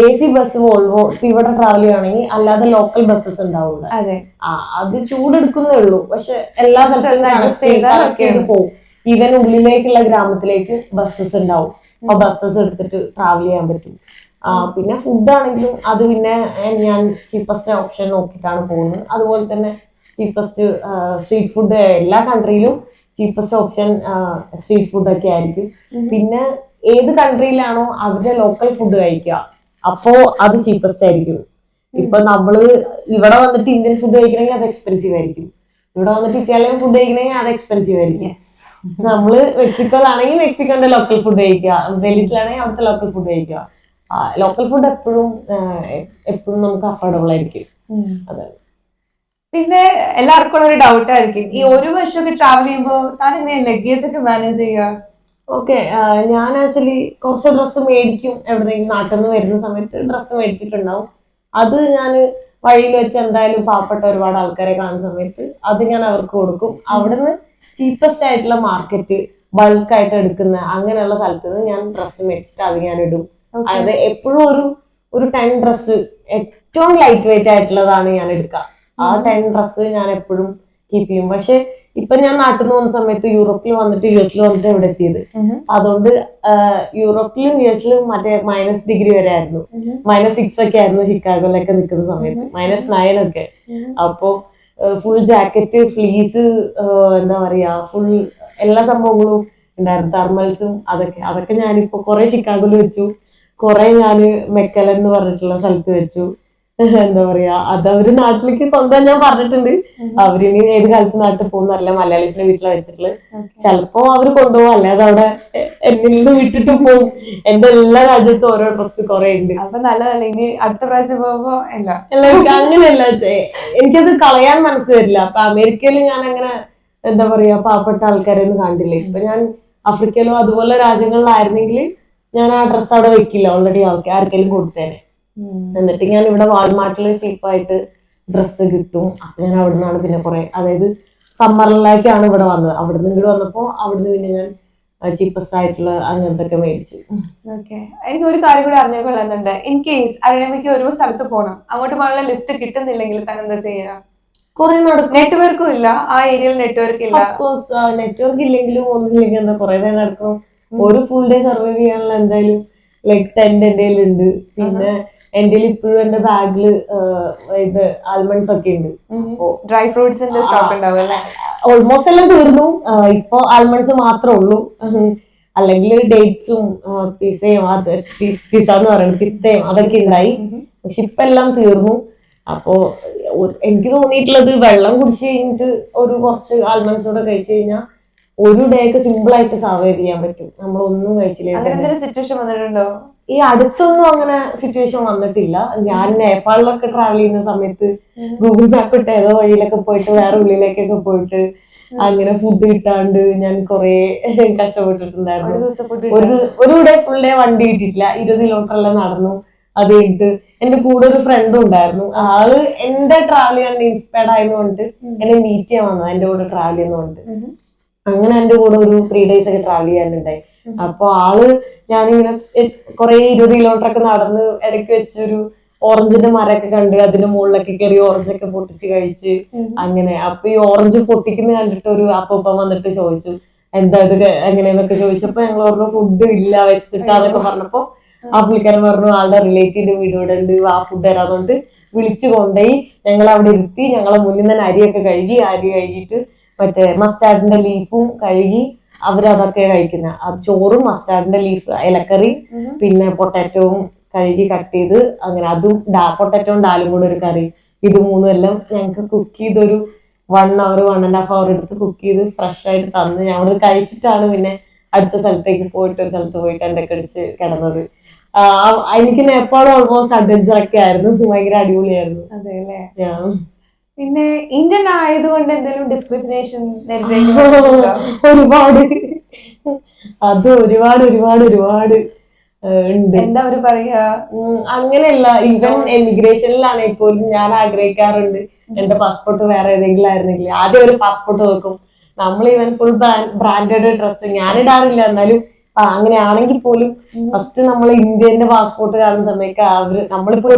AC ബസ് വോൾവോ ഇവിടെ ട്രാവൽ ചെയ്യുകയാണെങ്കിൽ അല്ലാതെ ലോക്കൽ ബസ്സസ് ഉണ്ടാവില്ല. അത് ചൂടെടുക്കുന്നേ ഉള്ളൂ, പക്ഷെ എല്ലാ സ്ഥലത്തും പോകും. ഈവൻ ഉള്ളിലേക്കുള്ള ഗ്രാമത്തിലേക്ക് ബസ്സസ് ഉണ്ടാവും. അപ്പൊ ബസ്സസ് എടുത്തിട്ട് ട്രാവൽ ചെയ്യാൻ പറ്റും. പിന്നെ ഫുഡ് ആണെങ്കിലും അത് പിന്നെ ഞാൻ ചീപ്പസ്റ്റ് ഓപ്ഷൻ നോക്കിയിട്ടാണ് പോകുന്നത്. അതുപോലെ തന്നെ ചീപ്പസ്റ്റ് സ്ട്രീറ്റ് ഫുഡ് എല്ലാ കൺട്രിയിലും ചീപ്പസ്റ്റ് ഓപ്ഷൻ സ്ട്രീറ്റ് ഫുഡ് ഒക്കെ ആയിരിക്കും. പിന്നെ ഏത് കൺട്രിയിലാണോ അവരുടെ ലോക്കൽ ഫുഡ് കഴിക്കുക അപ്പോ അത് ചീപ്പസ്റ്റ് ആയിരിക്കും. ഇപ്പൊ നമ്മള് ഇവിടെ വന്നിട്ട് ഇന്ത്യൻ ഫുഡ് കഴിക്കണമെങ്കിൽ അത് എക്സ്പെൻസീവ് ആയിരിക്കും. ഇവിടെ വന്നിട്ട് ഇറ്റാലിയൻ ഫുഡ് കഴിക്കണമെങ്കിൽ അത് എക്സ്പെൻസീവ് ആയിരിക്കും. നമ്മള് മെക്സിക്കോയിലാണെങ്കിൽ മെക്സിക്കോന്റെ ലോക്കൽ ഫുഡ് കഴിക്കുക, ബെലീസിലാണെങ്കിൽ അവിടുത്തെ ലോക്കൽ ഫുഡ് കഴിക്കുക. ലോക്കൽ ഫുഡ് എപ്പോഴും നമുക്ക് അഫോർഡബിൾ ആയിരിക്കും. അതെ. പിന്നെ എല്ലാവർക്കും ഒരു ഡൗട്ട് ആയിരിക്കും, ഈ ഒരു വർഷമൊക്കെ ട്രാവൽ ചെയ്യുമ്പോൾ താൻ എങ്ങനെയാണ് ലഗേജ് ഒക്കെ മാനേജ് ചെയ്യുക? ഓക്കെ, ഞാൻ ആക്ച്വലി കുറച്ച് ഡ്രസ്സ് മേടിക്കും. എവിടെയെങ്കിലും നാട്ടിൽ നിന്ന് വരുന്ന സമയത്ത് ഡ്രസ്സ് മേടിച്ചിട്ടുണ്ടാവും. അത് ഞാൻ വഴിയിൽ വെച്ച് എന്തായാലും പാവപ്പെട്ട ഒരുപാട് ആൾക്കാരെ കാണുന്ന സമയത്ത് അത് ഞാൻ അവർക്ക് കൊടുക്കും. അവിടുന്ന് ചീപ്പസ്റ്റ് ആയിട്ടുള്ള മാർക്കറ്റ് ബൾക്കായിട്ട് എടുക്കുന്ന അങ്ങനെയുള്ള സ്ഥലത്ത് നിന്ന് ഞാൻ ഡ്രസ്സ് മേടിച്ചിട്ട് അത് ഞാൻ ഇടും. അതായത് എപ്പോഴും ഒരു 10 ഡ്രസ്സ് ഏറ്റവും ലൈറ്റ് വെയിറ്റ് ആയിട്ടുള്ളതാണ് ഞാൻ എടുക്കുക. ആ 10 ഡ്രസ്സ് ഞാൻ എപ്പോഴും കീപ്പ് ചെയ്യും. പക്ഷെ ഇപ്പൊ ഞാൻ നാട്ടിൽ നിന്ന് പോകുന്ന സമയത്ത് യൂറോപ്പിൽ വന്നിട്ട് US വന്നിട്ട് എവിടെ എത്തിയത്. അതുകൊണ്ട് യൂറോപ്പിലും US മറ്റേ -डिग्री വരെ ആയിരുന്നു. -6 ഒക്കെ ആയിരുന്നു ഷിക്കാഗോയിലൊക്കെ നിൽക്കുന്ന സമയത്ത്, -9 ഒക്കെ. അപ്പോ ഫുൾ ജാക്കറ്റ്, ഫ്ലീസ്, എന്താ പറയാ, ഫുൾ എല്ലാ സംഭവങ്ങളും ഉണ്ടായിരുന്നു. തെർമൽസും അതൊക്കെ ഞാനിപ്പോ കുറെ ഷിക്കാഗോയിൽ വെച്ചു, കുറെ ഞാന് മെക്കലൻ എന്ന് പറഞ്ഞിട്ടുള്ള സ്ഥലത്ത് വെച്ചു. എന്താ പറയാ, അത് അവര് നാട്ടിലേക്ക് കൊണ്ടുപോകാൻ ഞാൻ പറഞ്ഞിട്ടുണ്ട്. അവരിനി ഏത് കാലത്ത് നാട്ടിൽ പോകുന്നറിയില്ല. മലയാളീസിന്റെ വീട്ടിൽ വെച്ചിട്ടുള്ളത്. ചിലപ്പോ അവര് കൊണ്ടുപോകും, അല്ലാതെ അവിടെ എന്നിൽ നിന്ന് വിട്ടിട്ട് പോകും. എന്റെ എല്ലാ രാജ്യത്തും ഓരോ ഡ്രസ്സ് കുറെ ഉണ്ട്. അപ്പൊ നല്ലതല്ല, ഇനി അടുത്ത പ്രാവശ്യം പോകുമ്പോ എല്ലാവർക്കും അങ്ങനെയല്ല. എനിക്കത് കളയാൻ മനസ്സ് വരില്ല. അപ്പൊ അമേരിക്കയിൽ ഞാൻ അങ്ങനെ എന്താ പറയാ പാവപ്പെട്ട ആൾക്കാരെയൊന്നും കണ്ടില്ല. ഇപ്പൊ ഞാൻ ആഫ്രിക്കയിലോ അതുപോലെ രാജ്യങ്ങളിലായിരുന്നെങ്കിൽ ഞാൻ ആ ഡ്രസ്സ് അവിടെ വെക്കില്ല, ഓൾറെഡി ആർക്കെങ്കിലും കൊടുത്തേനെ. എന്നിട്ട് ഞാൻ ഇവിടെ വാൾമാർട്ടിൽ ചീപ്പായിട്ട് ഡ്രസ്സ് കിട്ടും. അപ്പൊ ഞാൻ അവിടെ നിന്നാണ് പിന്നെ കുറെ, അതായത് സമ്മറിലേക്കാണ് ഇവിടെ വന്നത്. അവിടുന്ന് ഇങ്ങോട്ട് വന്നപ്പോ അവിടുന്ന് പിന്നെ ഞാൻ ചീപ്പസ്റ്റ് ആയിട്ടുള്ള അങ്ങനത്തെ ഒക്കെ മേടിച്ചു. ഓക്കെ, എനിക്ക് ഒരു കാര്യം കൂടി അറിഞ്ഞു കൊള്ളുന്നുണ്ട്. ഇൻ കേസ് അരുണമ്മയ്ക്ക് ഓരോ സ്ഥലത്ത് പോകണം, അങ്ങോട്ട് പോകാനുള്ള ലിഫ്റ്റ് കിട്ടുന്നില്ലെങ്കിൽ താൻ എന്താ ചെയ്യാ? കുറെ നടക്കും. നെറ്റ്വർക്കും ഇല്ല ആ ഏരിയയിൽ, നെറ്റ്വർക്ക് ഇല്ല. നെറ്റ്വർക്ക് ഇല്ലെങ്കിലും ഒന്നുമില്ലെങ്കിൽ എന്താ കുറെ നേരം നടക്കണം. ഒരു ഫുൾ ഡേ സർവൈവ് ചെയ്യാനുള്ള എന്തായാലും ലൈക് ടെന്റ് എന്റെ ഉണ്ട്. പിന്നെ എന്റെ ഇപ്പോഴും എന്റെ ബാഗില് ഇത് ആൽമണ്ട്സ് ഒക്കെ ഉണ്ട്. ഡ്രൈ ഫ്രൂട്ട്സിന്റെ സ്റ്റോക്ക് ഉണ്ടാവും അല്ലെ? ഓൾമോസ്റ്റ് എല്ലാം തീർന്നു. ഇപ്പൊ ആൽമണ്ട്സ് മാത്രമേ ഉള്ളൂ. അല്ലെങ്കിൽ ഡേറ്റ്സും പിസയും പിസ എന്ന് പറയുന്നത് പിസ്തയും അതൊക്കെ ഉണ്ടായി. പക്ഷെ ഇപ്പൊ എല്ലാം തീർന്നു. അപ്പോ എനിക്ക് തോന്നിയിട്ടുള്ളത് വെള്ളം കുടിച്ച് കഴിഞ്ഞിട്ട് ഒരു കുറച്ച് ആൽമണ്ട്സ് കൂടെ കഴിച്ചു കഴിഞ്ഞാൽ ഒരു ഡേക്ക് സിമ്പിൾ ആയിട്ട് സർവൈവ് ചെയ്യാൻ പറ്റും. നമ്മളൊന്നും കഴിച്ചില്ല. സിറ്റുവേഷൻ വന്നിട്ടുണ്ടോ? ഈ അടുത്തൊന്നും അങ്ങനെ സിറ്റുവേഷൻ വന്നിട്ടില്ല. ഞാൻ നേപ്പാളിലൊക്കെ ട്രാവൽ ചെയ്യുന്ന സമയത്ത് ഗൂഗിൾ മാപ്പ് ഇട്ട് ഏതോ വഴിയിലൊക്കെ പോയിട്ട് വേറെ ഉള്ളിലേക്കൊക്കെ പോയിട്ട് അങ്ങനെ ഫുഡ് കിട്ടാണ്ട് ഞാൻ കുറെ കഷ്ടപ്പെട്ടിട്ടുണ്ടായിരുന്നു. ഒരു ഡേ ഫുൾ ഡേ വണ്ടി കിട്ടിയിട്ടില്ല. 20 കിലോമീറ്റർ എല്ലാം നടന്നു. അത് കഴിഞ്ഞിട്ട് എന്റെ കൂടെ ഒരു ഫ്രണ്ടും ഉണ്ടായിരുന്നു. ആള് എന്റെ ട്രാവൽ ചെയ്യാൻ ഇൻസ്പയർഡ് ആയതുകൊണ്ട് എന്നെ മീറ്റ് ചെയ്യാൻ വന്നത്, എന്റെ കൂടെ ട്രാവൽ ചെയ്യുന്നതുകൊണ്ട്. അങ്ങനെ എന്റെ കൂടെ ഒരു 3 days ഒക്കെ ട്രാവൽ ചെയ്യാനുണ്ടായി. അപ്പൊ ആള് ഞാനിങ്ങനെ കുറെ 20 കിലോമീറ്റർ ഒക്കെ നടന്ന് ഇടയ്ക്ക് വെച്ചൊരു ഓറഞ്ചിന്റെ മരമൊക്കെ കണ്ട് അതിന്റെ മുകളിലൊക്കെ കയറി ഓറഞ്ചൊക്കെ പൊട്ടിച്ച് കഴിച്ച് അങ്ങനെ. അപ്പൊ ഈ ഓറഞ്ച് പൊട്ടിക്കുന്ന കണ്ടിട്ട് ഒരു അപ്പം വന്നിട്ട് ചോദിച്ചു എന്താ ഇത് എങ്ങനെയെന്നൊക്കെ ചോദിച്ചപ്പോ ഞങ്ങൾ പറഞ്ഞു ഫുഡ് ഇല്ല വെച്ചിട്ടാന്നൊക്കെ പറഞ്ഞപ്പോ ആ പുള്ളിക്കാരൻ പറഞ്ഞു ആളുടെ റിലേറ്റീവിന്റെ വീട് ഇവിടെ ഉണ്ട്, ആ ഫുഡ് തരാന്നുകൊണ്ട് വിളിച്ചു കൊണ്ടുപോയി ഞങ്ങൾ അവിടെ ഇരുത്തി. ഞങ്ങളെ മുന്നിൽ തന്നെ അരി കഴുകിയിട്ട് മറ്റേ മസ്റ്റാർഡിന്റെ ലീഫും കഴുകി അവരതൊക്കെ കഴിക്കുന്ന. അത് ചോറും മസ്റ്റാർഡിന്റെ ലീഫ് ഇലക്കറി പിന്നെ പൊട്ടാറ്റോവും കഴുകി കട്ട് ചെയ്ത് അങ്ങനെ അതും പൊട്ടാറ്റോയും ഡാലും കൂടെ ഒരു കറി. ഇത് മൂന്നും എല്ലാം ഞങ്ങൾക്ക് കുക്ക് ചെയ്തൊരു 1 hour 1.5 hour എടുത്ത് കുക്ക് ചെയ്ത് ഫ്രഷ് ആയിട്ട് തന്ന് ഞങ്ങൾ കഴിച്ചിട്ടാണ് പിന്നെ അടുത്ത സ്ഥലത്തേക്ക് പോയിട്ട് ഒരു സ്ഥലത്ത് പോയിട്ട് എന്റെ കടിച്ച് കിടന്നത്. എനിക്ക് നേപ്പാൾ ഓൾമോസ്റ്റ് അഡ്വഞ്ചർ ഒക്കെ ആയിരുന്നു. ഭയങ്കര അടിപൊളിയായിരുന്നു. അതെല്ലേ. പിന്നെ ഇന്ത്യൻ ആയതുകൊണ്ട് എന്തെങ്കിലും ഡിസ്ക്രിമിനേഷൻ ഒരുപാട് ഒരുപാട് ഉണ്ട്. എന്താ അവര് പറയാ? അങ്ങനെയല്ല, ഈവൻ എമിഗ്രേഷനിലാണെങ്കിൽ പോലും ഞാൻ ആഗ്രഹിക്കാറുണ്ട് എന്റെ പാസ്പോർട്ട് വേറെ ഏതെങ്കിലും ആയിരുന്നെങ്കിൽ. ആദ്യം ഒരു പാസ്പോർട്ട് വെക്കും. നമ്മൾ ഈവൻ ഫുൾ ബ്രാൻഡഡ് ഡ്രസ്സ് ഞാൻ ഇടാറില്ല, എന്നാലും അങ്ങനെ ആണെങ്കിൽ പോലും ഫസ്റ്റ് നമ്മൾ ഇന്ത്യന്റെ പാസ്പോർട്ട് കാണുന്ന സമയത്ത് നമ്മളിപ്പോ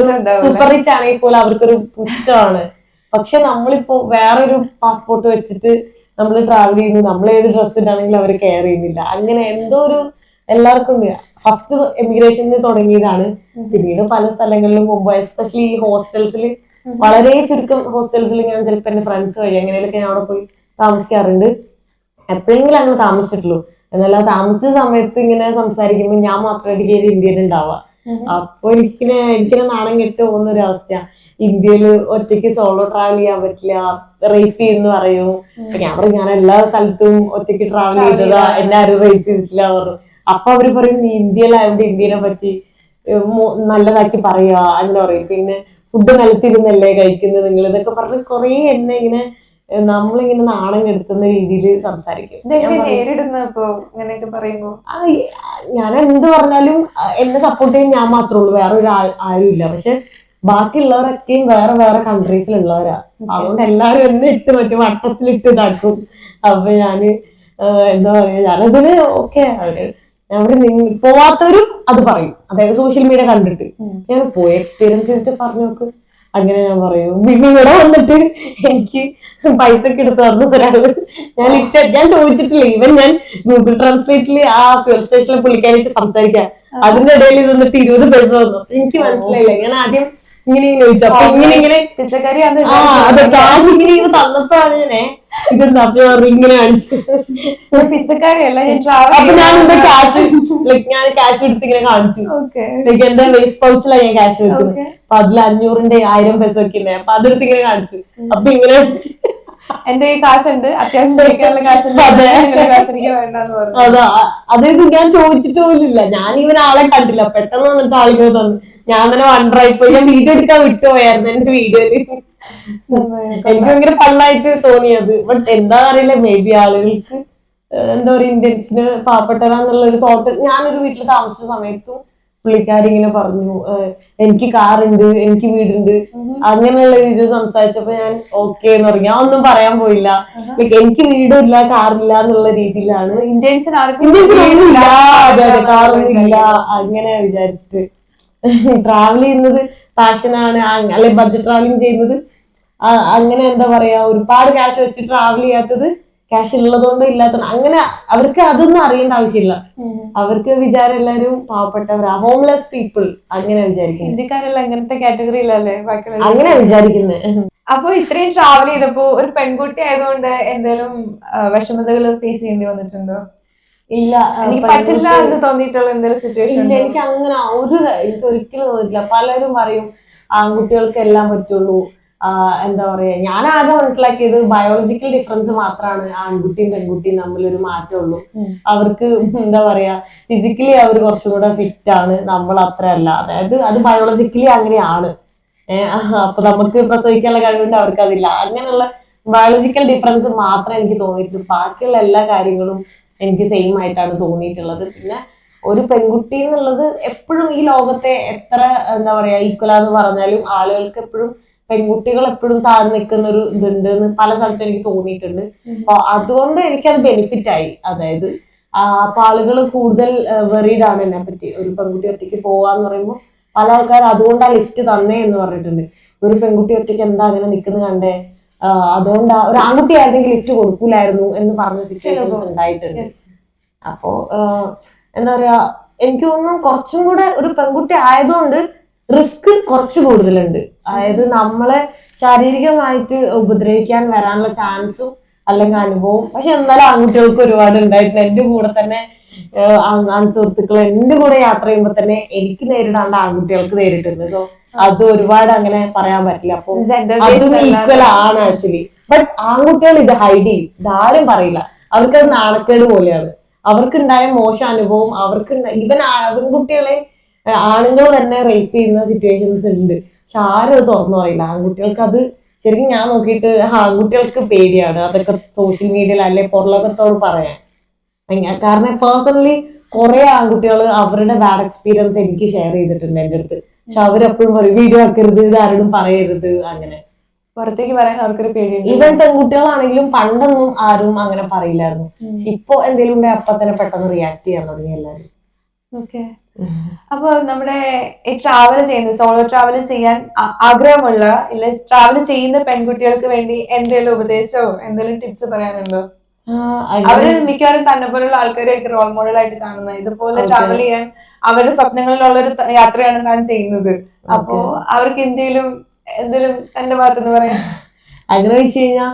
സൂപ്പർ റിച്ച് ആണെങ്കിൽ പോലും അവർക്കൊരു പുച്ഛമാണ്. പക്ഷെ നമ്മളിപ്പോ വേറൊരു പാസ്പോർട്ട് വെച്ചിട്ട് നമ്മൾ ട്രാവൽ ചെയ്യുന്നു, നമ്മൾ ഏത് ഡ്രസ്സ് ഇടാണെങ്കിലും അവർ കെയർ ചെയ്യുന്നില്ല. അങ്ങനെ എന്തോ ഒരു എല്ലാവർക്കും ഉണ്ട്. ഫസ്റ്റ് എമിഗ്രേഷനിൽ തുടങ്ങിയതാണ്. പിന്നീട് പല സ്ഥലങ്ങളിലും പോകുമ്പോൾ എസ്പെഷ്യലി ഈ ഹോസ്റ്റൽസിൽ, വളരെ ചുരുക്കം ഹോസ്റ്റൽസിൽ ഞാൻ ചിലപ്പോൾ എന്റെ ഫ്രണ്ട്സ് വഴി എങ്ങനെയൊക്കെ ഞാൻ അവിടെ പോയി താമസിക്കാറുണ്ട്. എപ്പോഴെങ്കിലും അങ്ങനെ താമസിച്ചിട്ടുള്ളൂ. എന്നാൽ ആ താമസിച്ച സമയത്ത് ഇങ്ങനെ സംസാരിക്കുമ്പോൾ ഞാൻ മാത്രമായിട്ട് കയറി ഇന്ത്യയിൽ ഉണ്ടാവുക. അപ്പൊ എനിക്കിനെ നാണം കെട്ട് പോകുന്ന ഒരു അവസ്ഥയാണ്. ഇന്ത്യയിൽ ഒറ്റയ്ക്ക് സോളോ ട്രാവൽ ചെയ്യാൻ പറ്റില്ല, റേപ്പ് ചെയ്യുന്നു പറയൂ. ഞാൻ പറയും ഞാൻ എല്ലാ സ്ഥലത്തും ഒറ്റയ്ക്ക് ട്രാവൽ ചെയ്തതാ, എന്നെ ആരും റേപ്പ് ചെയ്തിട്ടില്ല പറഞ്ഞു. അപ്പൊ അവര് പറയും നീ ഇന്ത്യയിലായതുകൊണ്ട് ഇന്ത്യനെ പറ്റി നല്ലതാക്കി പറയുക അങ്ങനെ പറയും. പിന്നെ ഫുഡ് നിലത്തിരുന്നല്ലേ കഴിക്കുന്നത് നിങ്ങൾ, ഇതൊക്കെ പറഞ്ഞ് കുറെ എന്നെ ഇങ്ങനെ നമ്മളിങ്ങനെ നാണം കെടുത്തുന്ന രീതിയിൽ സംസാരിക്കും. ഇങ്ങനെയൊക്കെ പറയുമ്പോ ഞാൻ എന്ത് പറഞ്ഞാലും എന്നെ സപ്പോർട്ട് ചെയ്യാൻ ഞാൻ മാത്രമേ ഉള്ളൂ, വേറെ ആരും ഇല്ല. പക്ഷെ ബാക്കിയുള്ളവരൊക്കെയും വേറെ വേറെ കൺട്രീസിലുള്ളവരാ. അതുകൊണ്ട് എല്ലാരും എന്നെ ഇട്ട് മറ്റേ വട്ടത്തിലിട്ട് ഇതാക്കും. അപ്പൊ ഞാന് എന്താ പറയാ, ഞാനതിന് ഓക്കെ. ഞാൻ പോവാത്തവരും അത് പറയും, അതായത് സോഷ്യൽ മീഡിയ കണ്ടിട്ട്. ഞാൻ പോയി എക്സ്പീരിയൻസ് ചെയ്തിട്ട് പറഞ്ഞു നോക്ക്, അങ്ങനെ ഞാൻ പറയും. പിന്നെ ഇവിടെ വന്നിട്ട് എനിക്ക് പൈസ ഒക്കെ എടുത്ത് തന്നു ഒരാള്. ഞാൻ ചോദിച്ചിട്ടില്ല. ഈവൻ ഞാൻ ഗൂഗിൾ ട്രാൻസ്ലേറ്റില് ആ ഫ്യൂൽ സ്റ്റേഷനിൽ പുള്ളിക്കാനായിട്ട് സംസാരിക്കാം, അതിന്റെ ഇടയിൽ നിന്നിട്ട് 20 പൈസ തന്നു. എനിക്ക് മനസ്സിലായില്ല. ഞാൻ ആദ്യം ഇങ്ങനെ ചോദിച്ചു, അപ്പൊ ഇങ്ങനെ അതെ ക്യാഷ് ഇങ്ങനെ തന്നപ്പോഴാണ് ഞാനേ ഇതെന്താ ഇങ്ങനെ കാണിച്ചു. പിച്ചക്കാരിയല്ല അപ്പൊ ഞാൻ എന്താ ക്യാഷ് ഞാൻ ക്യാഷ് എടുത്ത് ഇങ്ങനെ കാണിച്ചു. എന്റെ വേസ്റ്റ് പൗച്ചിലാണ് ഞാൻ ക്യാഷ് എടുക്കുന്നത്. അപ്പൊ അതിൽ 500ന്റെ 1000 പൈസ ഒക്കെ ഉണ്ട്. അപ്പൊ അതെടുത്ത് ഇങ്ങനെ കാണിച്ചു. അപ്പൊ ഇങ്ങനെ എന്റെ ഈ കാശുണ്ട്, അത്യാവശ്യം കഴിക്കാനുള്ള കാശുണ്ട്, അതാ അതായത് ഞാൻ ചോദിച്ചിട്ട് പോലില്ല. ഞാൻ ഇവൻ ആളെ കണ്ടില്ല, പെട്ടെന്ന് വന്നിട്ട് ആളുകൾ തന്നു. ഞാൻ തന്നെ വണ്ടറായിപ്പോയി. ഞാൻ വീഡിയോ എടുക്കാൻ വിട്ടുപോയായിരുന്നു എന്റെ വീഡിയോയില്. എനിക്ക് ഭയങ്കര ഫണ്ണായിട്ട് തോന്നിയത്. ബട്ട് എന്താ അറിയില്ല, മേ ബി ആളുകൾക്ക് എന്താ പറയാ, ഇന്ത്യൻസിന് പാവപ്പെട്ടതാന്നുള്ള ഒരു തോട്ട്. ഞാനൊരു വീട്ടിൽ താമസിച്ച സമയത്തും പുള്ളിക്കാരി ഇങ്ങനെ പറഞ്ഞു എനിക്ക് കാറുണ്ട്, എനിക്ക് വീടുണ്ട്, അങ്ങനെയുള്ള രീതിയിൽ സംസാരിച്ചപ്പോ ഞാൻ ഓക്കെ എന്ന് പറഞ്ഞു. ഞാൻ ഒന്നും പറയാൻ പോയില്ല. എനിക്ക് വീടും ഇല്ല കാറില്ല എന്നുള്ള രീതിയിലാണ്. ഇന്ത്യൻസിന് കാറൊന്നും ഇല്ല അങ്ങനെ വിചാരിച്ചിട്ട് ട്രാവൽ ചെയ്യുന്നത് പാഷനാണ്, അല്ലെ ബഡ്ജറ്റ് ട്രാവലിംഗ് ചെയ്യുന്നത് അങ്ങനെ എന്താ പറയാ, ഒരുപാട് ക്യാഷ് വെച്ച് ട്രാവൽ ചെയ്യാത്തത് ക്യാഷ് ഉള്ളതുകൊണ്ടോ ഇല്ലാത്തതുകൊണ്ട് അങ്ങനെ അവർക്ക് അതൊന്നും അറിയേണ്ട ആവശ്യമില്ല. അവർക്ക് വിചാരം എല്ലാവരും പാവപ്പെട്ടവരാ, ഹോംലെസ് പീപ്പിൾ അങ്ങനെ വിചാരിക്കുന്നത്. ഇന്ത്യക്കാരെല്ലാം അങ്ങനത്തെ കാറ്റഗറിയിലല്ലേ അങ്ങനെ വിചാരിക്കുന്നത്. അപ്പൊ ഇത്രയും ട്രാവൽ ചെയ്തപ്പോ ഒരു പെൺകുട്ടി ആയതുകൊണ്ട് എന്തെങ്കിലും വിഷമതകൾ ഫേസ് ചെയ്യേണ്ടി വന്നിട്ടുണ്ടോ? ഇല്ല, എനിക്ക് പറ്റില്ല എന്ന് തോന്നിയിട്ടുള്ള എന്തെങ്കിലും സിറ്റുവേഷൻ? ഇല്ല, എനിക്ക് അങ്ങനെ എനിക്ക് ഒരിക്കലും തോന്നിയിട്ടില്ല. പലരും പറയും ആൺകുട്ടികൾക്ക് എല്ലാം പറ്റുള്ളൂ. എന്താ പറയാ, ഞാൻ ആകെ മനസ്സിലാക്കിയത് ബയോളജിക്കൽ ഡിഫറൻസ് മാത്രമാണ് ആൺകുട്ടിയും പെൺകുട്ടിയും തമ്മിലൊരു മാറ്റമുള്ളൂ. അവർക്ക് എന്താ പറയാ, ഫിസിക്കലി അവർ കുറച്ചും കൂടെ ഫിറ്റ് ആണ്, നമ്മൾ അത്ര അല്ല. അതായത് അത് ബയോളജിക്കലി അങ്ങനെയാണ്. അപ്പൊ നമുക്ക് പ്രസവിക്കാനുള്ള കഴിവുണ്ട്, അവർക്ക് അതില്ല. അങ്ങനെയുള്ള ബയോളജിക്കൽ ഡിഫറൻസ് മാത്രമേ എനിക്ക് തോന്നിയിട്ടുള്ളൂ. ബാക്കിയുള്ള എല്ലാ കാര്യങ്ങളും എനിക്ക് സെയിം ആയിട്ടാണ് തോന്നിയിട്ടുള്ളത്. പിന്നെ ഒരു പെൺകുട്ടി എന്നുള്ളത് എപ്പോഴും ഈ ലോകത്തെ എത്ര എന്താ പറയാ ഈക്വലാന്ന് പറഞ്ഞാലും ആളുകൾക്ക് എപ്പോഴും പെൺകുട്ടികൾ എപ്പോഴും താഴ്ന്നു നിൽക്കുന്ന ഒരു ഇതുണ്ട് എന്ന് പല സ്ഥലത്തും എനിക്ക് തോന്നിയിട്ടുണ്ട്. അപ്പൊ അതുകൊണ്ട് എനിക്കത് ബെനിഫിറ്റ് ആയി. അതായത് അപ്പൊ ആളുകൾ കൂടുതൽ വെറീഡ് ആണ് എന്നെ പറ്റി. ഒരു പെൺകുട്ടി ഒറ്റയ്ക്ക് പോവാന്ന് പറയുമ്പോൾ പല ആൾക്കാർ അതുകൊണ്ടാ ലിഫ്റ്റ് തന്നേ എന്ന് പറഞ്ഞിട്ടുണ്ട്. ഒരു പെൺകുട്ടി ഒറ്റയ്ക്ക് എന്താ അങ്ങനെ നിൽക്കുന്നത് കണ്ടേ, അതുകൊണ്ടാ ഒരു ആൺകുട്ടി ആയിരുന്നെങ്കിൽ ലിഫ്റ്റ് കൊടുക്കൂലായിരുന്നു എന്ന് പറഞ്ഞ സിറ്റുവേഷൻസ് ഉണ്ടായിട്ടുണ്ട്. അപ്പോ എന്താ പറയാ, എനിക്ക് തോന്നുന്നു കുറച്ചും കൂടെ ഒരു പെൺകുട്ടി ആയതുകൊണ്ട് റിസ്ക് കുറച്ച് കൂടുതലുണ്ട്. അതായത് നമ്മളെ ശാരീരികമായിട്ട് ഉപദ്രവിക്കാൻ വരാനുള്ള ചാൻസും അല്ലെങ്കിൽ അനുഭവം. പക്ഷെ എന്നാലും ആൺകുട്ടികൾക്ക് ഒരുപാട് ഉണ്ടായിട്ടുണ്ട്. എന്റെ കൂടെ തന്നെ സുഹൃത്തുക്കൾ എന്റെ കൂടെ യാത്ര ചെയ്യുമ്പോൾ തന്നെ എനിക്ക് നേരിടാണ്ട് ആൺകുട്ടികൾക്ക് നേരിട്ടുണ്ട്. സോ അത് ഒരുപാട് അങ്ങനെ പറയാൻ പറ്റില്ല. അപ്പൊ അതും ഈക്വൽ ആണ് ആക്ച്വലി. ബട്ട് ആൺകുട്ടികൾ ഇത് ഹൈഡ് ചെയ്യും, ഇതാരും പറയില്ല. അവർക്കത് നാണക്കേട് പോലെയാണ്. അവർക്കുണ്ടായ മോശം അനുഭവം ഇവൻ ആൺകുട്ടികളെ ആണുങ്ങൾ തന്നെ റേപ്പ് ചെയ്യുന്ന സിറ്റുവേഷൻസ് ഉണ്ട്. പക്ഷെ ആരും അത് തുറന്നു പറയില്ല. ആൺകുട്ടികൾക്ക് അത് ശരിക്കും ഞാൻ നോക്കിയിട്ട് ആൺകുട്ടികൾക്ക് പേടിയാണ് അതൊക്കെ സോഷ്യൽ മീഡിയയിൽ അല്ലെ പുറലോകത്തോട് പറയാൻ. കാരണം പേഴ്സണലി കുറെ ആൺകുട്ടികൾ അവരുടെ ബാഡ് എക്സ്പീരിയൻസ് എനിക്ക് ഷെയർ ചെയ്തിട്ടുണ്ട് എൻ്റെ അടുത്ത്. പക്ഷെ അവരെപ്പോഴും പറയും വീഡിയോ ആക്കരുത്, ഇത് ആരോടും പറയരുത്, അങ്ങനെ പുറത്തേക്ക് പറയാൻ അവർക്കൊരു പേടിയുണ്ട്. ഈവൻ പെൺകുട്ടികളാണെങ്കിലും പണ്ടൊന്നും ആരും അങ്ങനെ പറയില്ലായിരുന്നു. പക്ഷെ ഇപ്പൊ എന്തെങ്കിലും ഉണ്ടെങ്കിൽ അപ്പൊ തന്നെ പെട്ടെന്ന് റിയാക്ട് ചെയ്യാൻ തുടങ്ങി എല്ലാവരും. ഓക്കെ. അപ്പൊ നമ്മുടെ ഈ ട്രാവൽ ചെയ്യുന്ന സോളോ ട്രാവൽ ചെയ്യാൻ ആഗ്രഹമുള്ള ഇല്ല ട്രാവൽ ചെയ്യുന്ന പെൺകുട്ടികൾക്ക് വേണ്ടി എന്തെങ്കിലും ഉപദേശമോ എന്തെങ്കിലും ടിപ്സ് പറയാനുണ്ടോ? അവര് മിക്കവാറും തന്നെ പോലുള്ള ആൾക്കാരായിരിക്കും റോൾ മോഡൽ ആയിട്ട് കാണുന്നത്. ഇതുപോലെ ട്രാവൽ ചെയ്യാൻ അവരുടെ സ്വപ്നങ്ങളിലുള്ള ഒരു യാത്രയാണ് താൻ ചെയ്യുന്നത്. അപ്പോ അവർക്ക് എന്തെങ്കിലും തന്റെ ഭാഗത്തുനിന്ന് പറയാം? അങ്ങനെ വെച്ച് കഴിഞ്ഞാൽ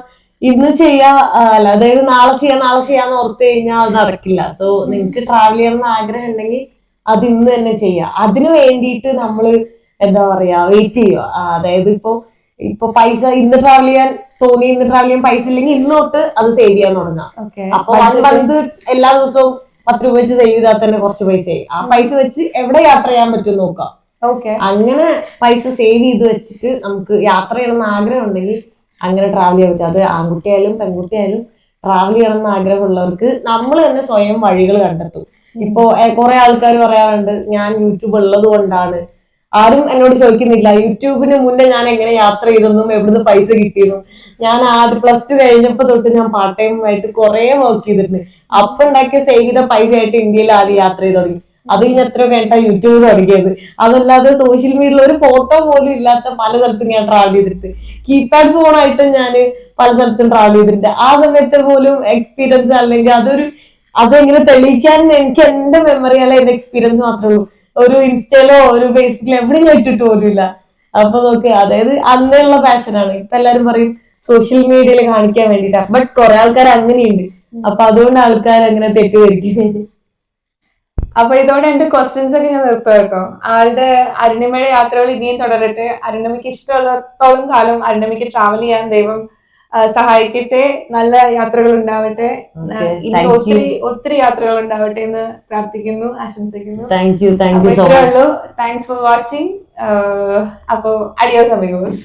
ഇന്ന് ചെയ്യാ അല്ല, അതായത് നാളെ ചെയ്യാന്ന് ഓർത്ത് കഴിഞ്ഞാൽ അത് നടക്കില്ല. സോ നിങ്ങക്ക് ട്രാവൽ ചെയ്യണമെന്ന് ആഗ്രഹം ഉണ്ടെങ്കിൽ അത് ഇന്ന് തന്നെ ചെയ്യാം. അതിന് വേണ്ടിയിട്ട് നമ്മള് എന്താ പറയാ വെയിറ്റ് ചെയ്യുക. അതായത് ഇപ്പൊ പൈസ ഇന്ന് ട്രാവൽ ചെയ്യാൻ തോന്നി, ഇന്ന് ട്രാവൽ ചെയ്യാൻ പൈസ ഇല്ലെങ്കിൽ ഇന്ന് തൊട്ട് അത് സേവ് ചെയ്യാൻ തുടങ്ങാം. അപ്പൊ 1 മന്ത് എല്ലാ ദിവസവും 10 രൂപ വെച്ച് സേവ് ചെയ്താൽ തന്നെ കുറച്ച് പൈസ ആയി. ആ പൈസ വെച്ച് എവിടെ യാത്ര ചെയ്യാൻ പറ്റും നോക്കാം. അങ്ങനെ പൈസ സേവ് ചെയ്ത് വെച്ചിട്ട് നമുക്ക് യാത്ര ചെയ്യണമെന്ന് ആഗ്രഹം ഉണ്ടെങ്കിൽ അങ്ങനെ ട്രാവൽ ചെയ്യാൻ പറ്റും. അത് ആൺകുട്ടിയായാലും പെൺകുട്ടിയായാലും ട്രാവൽ ചെയ്യണം എന്ന് ആഗ്രഹമുള്ളവർക്ക് നമ്മൾ തന്നെ സ്വയം വഴികൾ കണ്ടെത്തും. ഇപ്പൊ കുറെ ആൾക്കാർ പറയാറുണ്ട് ഞാൻ യൂട്യൂബ് ഉള്ളത് കൊണ്ടാണ്. ആരും എന്നോട് ചോദിക്കുന്നില്ല യൂട്യൂബിന് മുന്നേ ഞാൻ എങ്ങനെ യാത്ര ചെയ്തെന്നും എവിടുന്ന് പൈസ കിട്ടിയെന്നും. ഞാൻ ആദ്യം +2 കഴിഞ്ഞപ്പോ തൊട്ട് ഞാൻ പാർട്ട് ടൈം ആയിട്ട് കുറെ വർക്ക് ചെയ്തിട്ടുണ്ട്. അപ്പൊ ഉണ്ടാക്കിയ സേവ് ചെയ്ത പൈസ ആയിട്ട് ഇന്ത്യയിൽ ആദ്യം യാത്ര ചെയ്ത് തുടങ്ങി. അത് കഴിഞ്ഞ് എത്ര കഴിഞ്ഞിട്ടാ യൂട്യൂബ് തുടങ്ങിയത്. അതല്ലാതെ സോഷ്യൽ മീഡിയയിൽ ഒരു ഫോട്ടോ പോലും ഇല്ലാത്ത പല സ്ഥലത്തും ഞാൻ ട്രാവൽ ചെയ്തിട്ടുണ്ട്. കീപാഡ് ഫോണായിട്ട് ഞാൻ പല സ്ഥലത്തും ട്രാവൽ ചെയ്തിട്ടുണ്ട്. ആ സമയത്ത് പോലും എക്സ്പീരിയൻസ് അല്ലെങ്കിൽ അതെങ്ങനെ തെളിയിക്കാൻ എനിക്ക് എന്റെ മെമ്മറി അല്ല എന്റെ എക്സ്പീരിയൻസ് മാത്രമേ ഉള്ളൂ. ഒരു ഇൻസ്റ്റയിലോ ഒരു ഫേസ്ബുക്കിലോ എവിടെയും ഇട്ടിട്ട് പോലുമില്ല. അപ്പൊ നോക്ക്, അതായത് അന്നുള്ള പാഷനാണ്. ഇപ്പൊ എല്ലാരും പറയും സോഷ്യൽ മീഡിയയിൽ കാണിക്കാൻ വേണ്ടിട്ടാ. ബട്ട് കുറെ ആൾക്കാർ അങ്ങനെയുണ്ട്. അപ്പൊ അതുകൊണ്ട് ആൾക്കാർ അങ്ങനെ തെറ്റുവരിക്കും. അപ്പൊ ഇതോടെ എന്റെ ക്വസ്റ്റ്യൻസ് ഒക്കെ ഞാൻ നിർത്തുക കേട്ടോ. ആളുടെ അരുണിമയുടെ യാത്രകൾ ഇനിയും തുടരട്ടെ. അരുണിമയ്ക്ക് ഇഷ്ടമുള്ളത്തോളം കാലം അരുണിമയ്ക്ക് ട്രാവൽ ചെയ്യാൻ ദൈവം സഹായിക്കട്ടെ. നല്ല യാത്രകൾ ഉണ്ടാവട്ടെ. ഇനി ഒത്തിരി യാത്രകൾ ഉണ്ടാവട്ടെ എന്ന് പ്രാർത്ഥിക്കുന്നു, ആശംസിക്കുന്നു. Thank you so much. Thanks for watching. അപ്പോ അഡിയോസ് അമിഗോസ്.